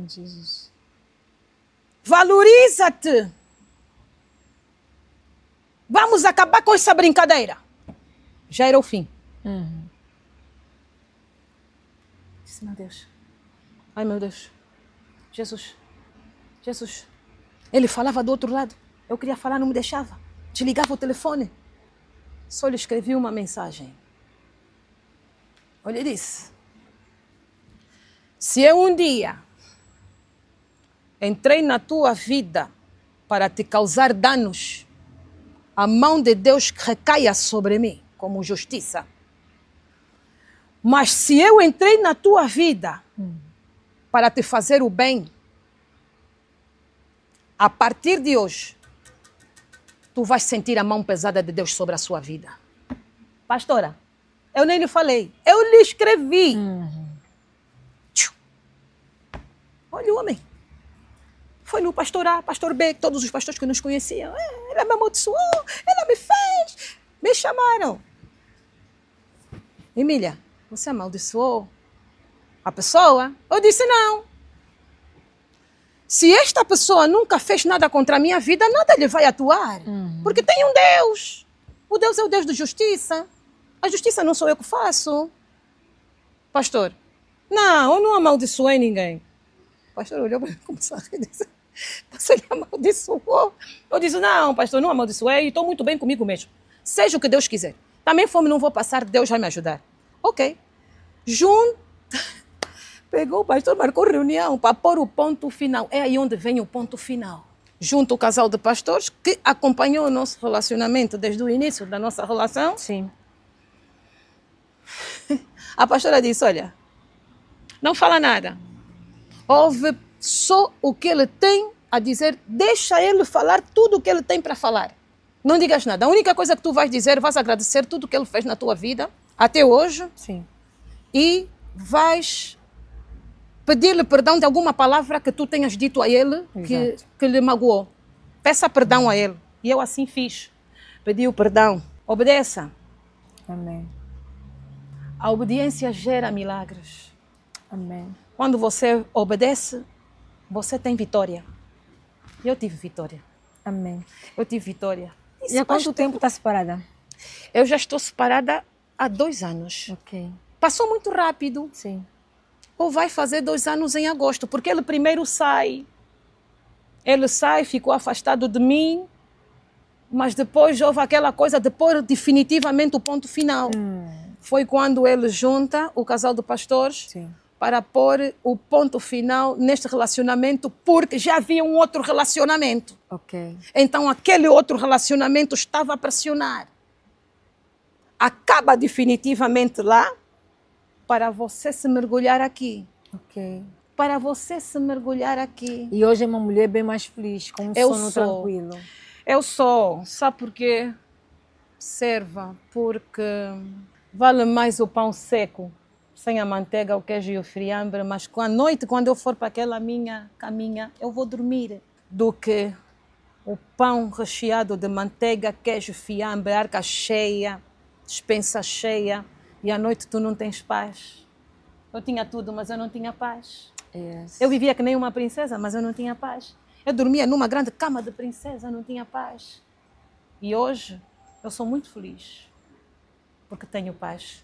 Jesus. Valoriza-te. Vamos acabar com essa brincadeira. Já era o fim. Disse, meu Deus. Ai, meu Deus. Jesus. Jesus. Ele falava do outro lado. Eu queria falar, não me deixava. Desligava o telefone. Só lhe escrevi uma mensagem. Eu lhe disse, se eu um dia entrei na tua vida para te causar danos, a mão de Deus recaia sobre mim como justiça. Mas se eu entrei na tua vida para te fazer o bem, a partir de hoje, tu vais sentir a mão pesada de Deus sobre a sua vida. Pastora, eu nem lhe falei. Eu lhe escrevi. Olha o homem. Foi no pastor A, pastor B, todos os pastores que nos conheciam. Ela me amaldiçoou, ela me fez. Me chamaram. Emília, você amaldiçoou a pessoa? Eu disse não. Se esta pessoa nunca fez nada contra a minha vida, nada lhe vai atuar. Porque tem um Deus. O Deus é o Deus de justiça. A justiça não sou eu que faço. Pastor, não, eu não amaldiçoei ninguém. O pastor olhou para mim e começou a rir. Disse, você me amaldiçoou? Eu disse, não, pastor, não amaldiçoei e estou muito bem comigo mesmo. Seja o que Deus quiser. Também fome não vou passar, Deus vai me ajudar. Ok. Pegou o pastor, marcou reunião para pôr o ponto final. É aí onde vem o ponto final. Junto o casal de pastores que acompanhou o nosso relacionamento desde o início da nossa relação. Sim. A pastora disse, olha, não fala nada. Ouve só o que ele tem a dizer. Deixa ele falar tudo o que ele tem para falar. Não digas nada. A única coisa que tu vais dizer, vais agradecer tudo o que ele fez na tua vida, até hoje. Sim. E vais pedir-lhe perdão de alguma palavra que tu tenhas dito a ele que lhe magoou. Peça perdão a ele. E eu assim fiz. Pedi o perdão. Obedeça. Amém. A obediência gera milagres. Amém. Quando você obedece, você tem vitória. Eu tive vitória. Amém. Eu tive vitória. E há quanto tempo está separada? Eu já estou separada há 2 anos. Ok. Passou muito rápido. Sim. Ou vai fazer 2 anos em agosto, porque ele primeiro sai. Ele sai, ficou afastado de mim. Mas depois houve aquela coisa de pôr definitivamente o ponto final. Foi quando ele junta o casal de pastores Sim. para pôr o ponto final neste relacionamento, porque já havia um outro relacionamento. Ok. Então aquele outro relacionamento estava a pressionar. Acaba definitivamente lá para você se mergulhar aqui. Ok. Para você se mergulhar aqui. E hoje é uma mulher bem mais feliz, com um Eu sono sou. tranquilo. Eu sou. Sabe por quê? Serva, porque vale mais o pão seco, sem a manteiga, o queijo e o friambre, mas à noite, quando eu for para aquela minha caminha, eu vou dormir, do que o pão recheado de manteiga, queijo, fiambre, arca cheia, despensa cheia, e à noite tu não tens paz. Eu tinha tudo, mas eu não tinha paz. Yes. Eu vivia que nem uma princesa, mas eu não tinha paz. Eu dormia numa grande cama de princesa, eu não tinha paz. E hoje eu sou muito feliz, porque tenho paz.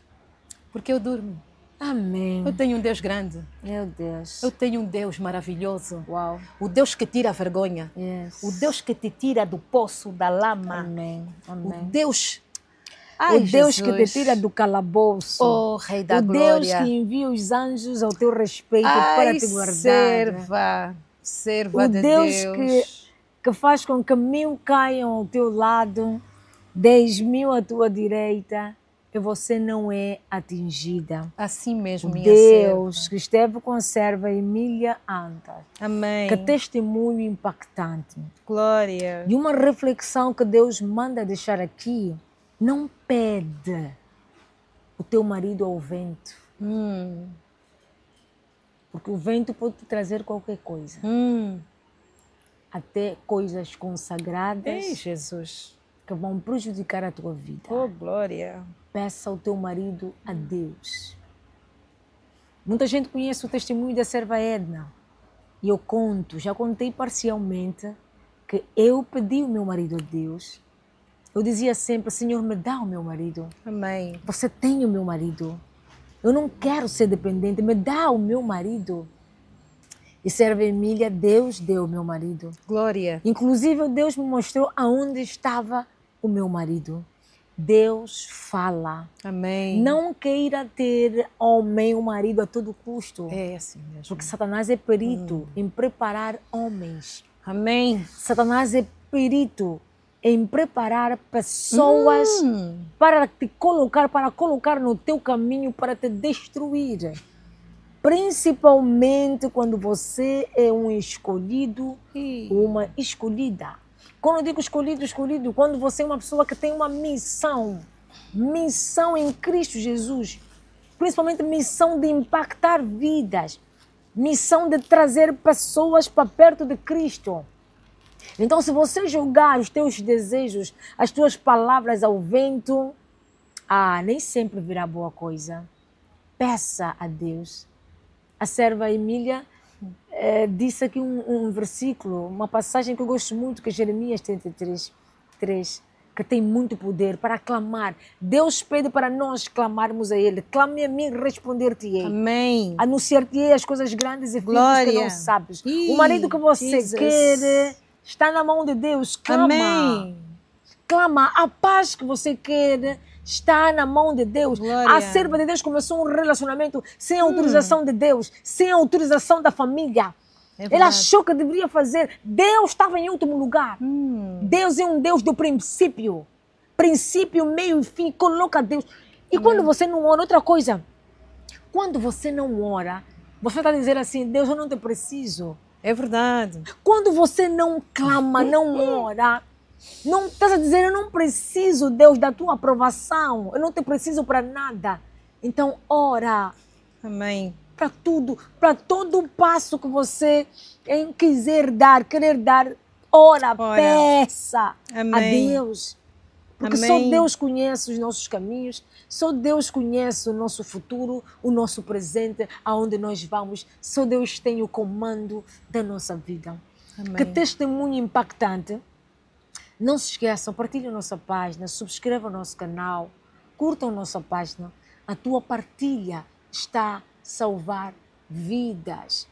Porque eu durmo. Amém. Eu tenho um Deus grande. Meu Deus. Eu tenho um Deus maravilhoso. Uau. O Deus que tira a vergonha. Yes. O Deus que te tira do poço, da lama. Amém. Amém. O Deus... O Deus que te tira do calabouço. Oh, Rei da o Glória. Deus que envia os anjos ao teu respeito Ai, para te guardar. serva O de Deus que faz com que 1000 caiam ao teu lado, 10.000 à tua direita, e você não é atingida. Assim mesmo, O minha Deus serva. que esteve com a serva Emília Antas. Amém. Que testemunho impactante. Glória. E uma reflexão que Deus manda deixar aqui. Não pede o teu marido ao vento. Porque o vento pode te trazer qualquer coisa. Até coisas consagradas Ei, Jesus. que vão prejudicar a tua vida. Oh, glória. Peça o teu marido a Deus. Muita gente conhece o testemunho da serva Edna. E eu já contei parcialmente, que eu pedi o meu marido a Deus. Eu dizia sempre, Senhor, me dá o meu marido. Amém. Você tem o meu marido. Eu não quero ser dependente, me dá o meu marido. E serva Emília, Deus deu o meu marido. Glória. Inclusive, Deus me mostrou aonde estava o meu marido. Deus fala. Amém. Não queira ter homem ou marido a todo custo. É assim mesmo. Porque Satanás é perito em preparar homens. Amém. Satanás é perito em preparar pessoas para te colocar, para colocar no teu caminho, para te destruir. Principalmente quando você é um escolhido ou uma escolhida. Quando eu digo escolhido, quando você é uma pessoa que tem uma missão em Cristo Jesus, principalmente missão de impactar vidas, missão de trazer pessoas para perto de Cristo. Então, se você jogar os teus desejos, as tuas palavras ao vento, nem sempre virá boa coisa. Peça a Deus. A serva Emília disse aqui um versículo, uma passagem que eu gosto muito, que é Jeremias 33:3, que tem muito poder para clamar. Deus pede para nós clamarmos a Ele. Clame a mim, responder-te-ei. Amém. Anunciar-te-ei as coisas grandes e firmes que não sabes. O marido que você quer está na mão de Deus. Clama. Amém. Clama. A paz que você quer está na mão de Deus. Glória. A serva de Deus começou um relacionamento sem autorização de Deus, sem autorização da família. Ela achou que deveria fazer. Deus estava em último lugar. Deus é um Deus do princípio. Princípio, meio e fim. Coloca Deus. E quando você não ora, outra coisa. Quando você não ora, você está dizendo assim, Deus, eu não te preciso. É verdade. Quando você não clama, não ora, não estás a dizer, eu não preciso, Deus, da tua aprovação. Eu não te preciso para nada. Então, ora. Amém. Para tudo, para todo passo que você quiser dar, querer dar, ora. Peça Amém. a Deus. Porque Amém. só Deus conhece os nossos caminhos, só Deus conhece o nosso futuro, o nosso presente, aonde nós vamos. Só Deus tem o comando da nossa vida. Amém. Que testemunho impactante. Não se esqueçam, partilhem a nossa página, subscrevam o nosso canal, curtam a nossa página. A tua partilha está a salvar vidas.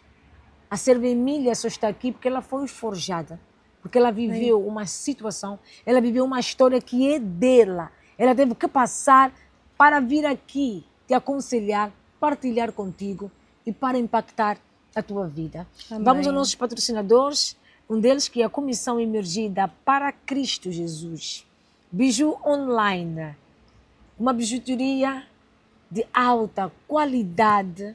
A serva Emília só está aqui porque ela foi forjada porque ela viveu uma situação, ela viveu uma história que é dela. Ela teve que passar para vir aqui te aconselhar, partilhar contigo e para impactar a tua vida. Amém. Vamos aos nossos patrocinadores, um deles que é a Comissão Emergida para Cristo Jesus. Biju Online, uma bijuteria de alta qualidade.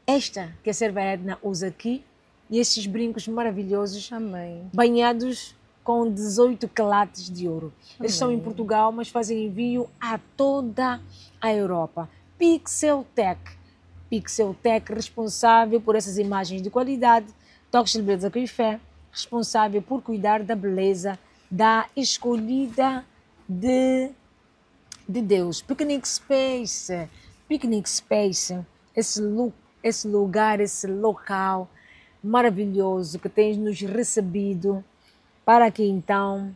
Esta que a Serva Edna usa aqui e estes brincos maravilhosos, Amém. banhados com 18 quilates de ouro. Eles estão em Amém. Portugal, mas fazem envio a toda a Europa. Pixeltech. Pixeltech, responsável por essas imagens de qualidade, toques de beleza com fé, responsável por cuidar da beleza da escolhida de Deus. Picnic Space. Picnic Space, esse lugar, esse local maravilhoso que tens nos recebido, para que então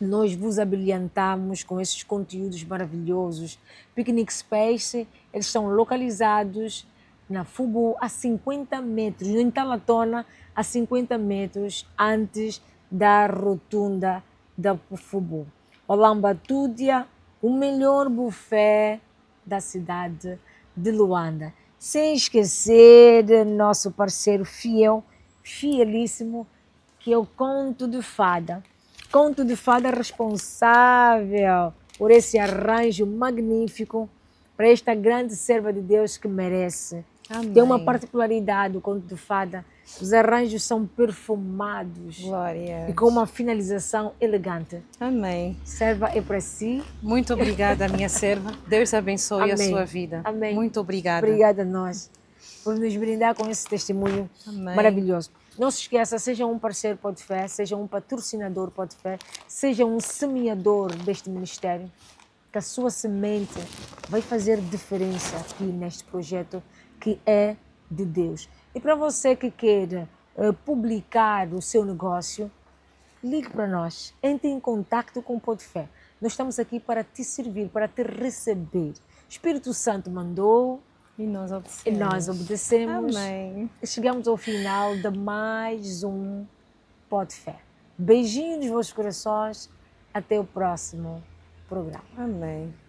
nós vos abrilhantamos com esses conteúdos maravilhosos. Picnic Space, eles estão localizados na Fubu a 50 metros, no Talatona a 50 metros antes da rotunda da Fubu. Olamba Túdia, o melhor buffet da cidade de Luanda. Sem esquecer nosso parceiro fiel, fielíssimo, que é o Conto de Fada. Conto de Fada responsável por esse arranjo magnífico para esta grande serva de Deus que merece. Amém. Tem uma particularidade, o Conto de Fada. Os arranjos são perfumados. Glória. E com uma finalização elegante. Amém. Serva é para si. Muito obrigada, minha serva. Deus abençoe a Amém. sua vida. Amém. Muito obrigada. Obrigada a nós por nos brindar com esse testemunho Amém. maravilhoso. Não se esqueça, seja um parceiro Pode Fé, seja um patrocinador Pode Fé, seja um semeador deste ministério, que a sua semente vai fazer diferença aqui neste projeto que é de Deus. E para você que quer publicar o seu negócio, ligue para nós, entre em contato com o Pode Fé. Nós estamos aqui para te servir, para te receber. O Espírito Santo mandou E nós e obedecemos. nós obedecemos. Amém. Chegamos ao final de mais um Pode Fé. Beijinho nos vossos corações. Até o próximo programa. Amém.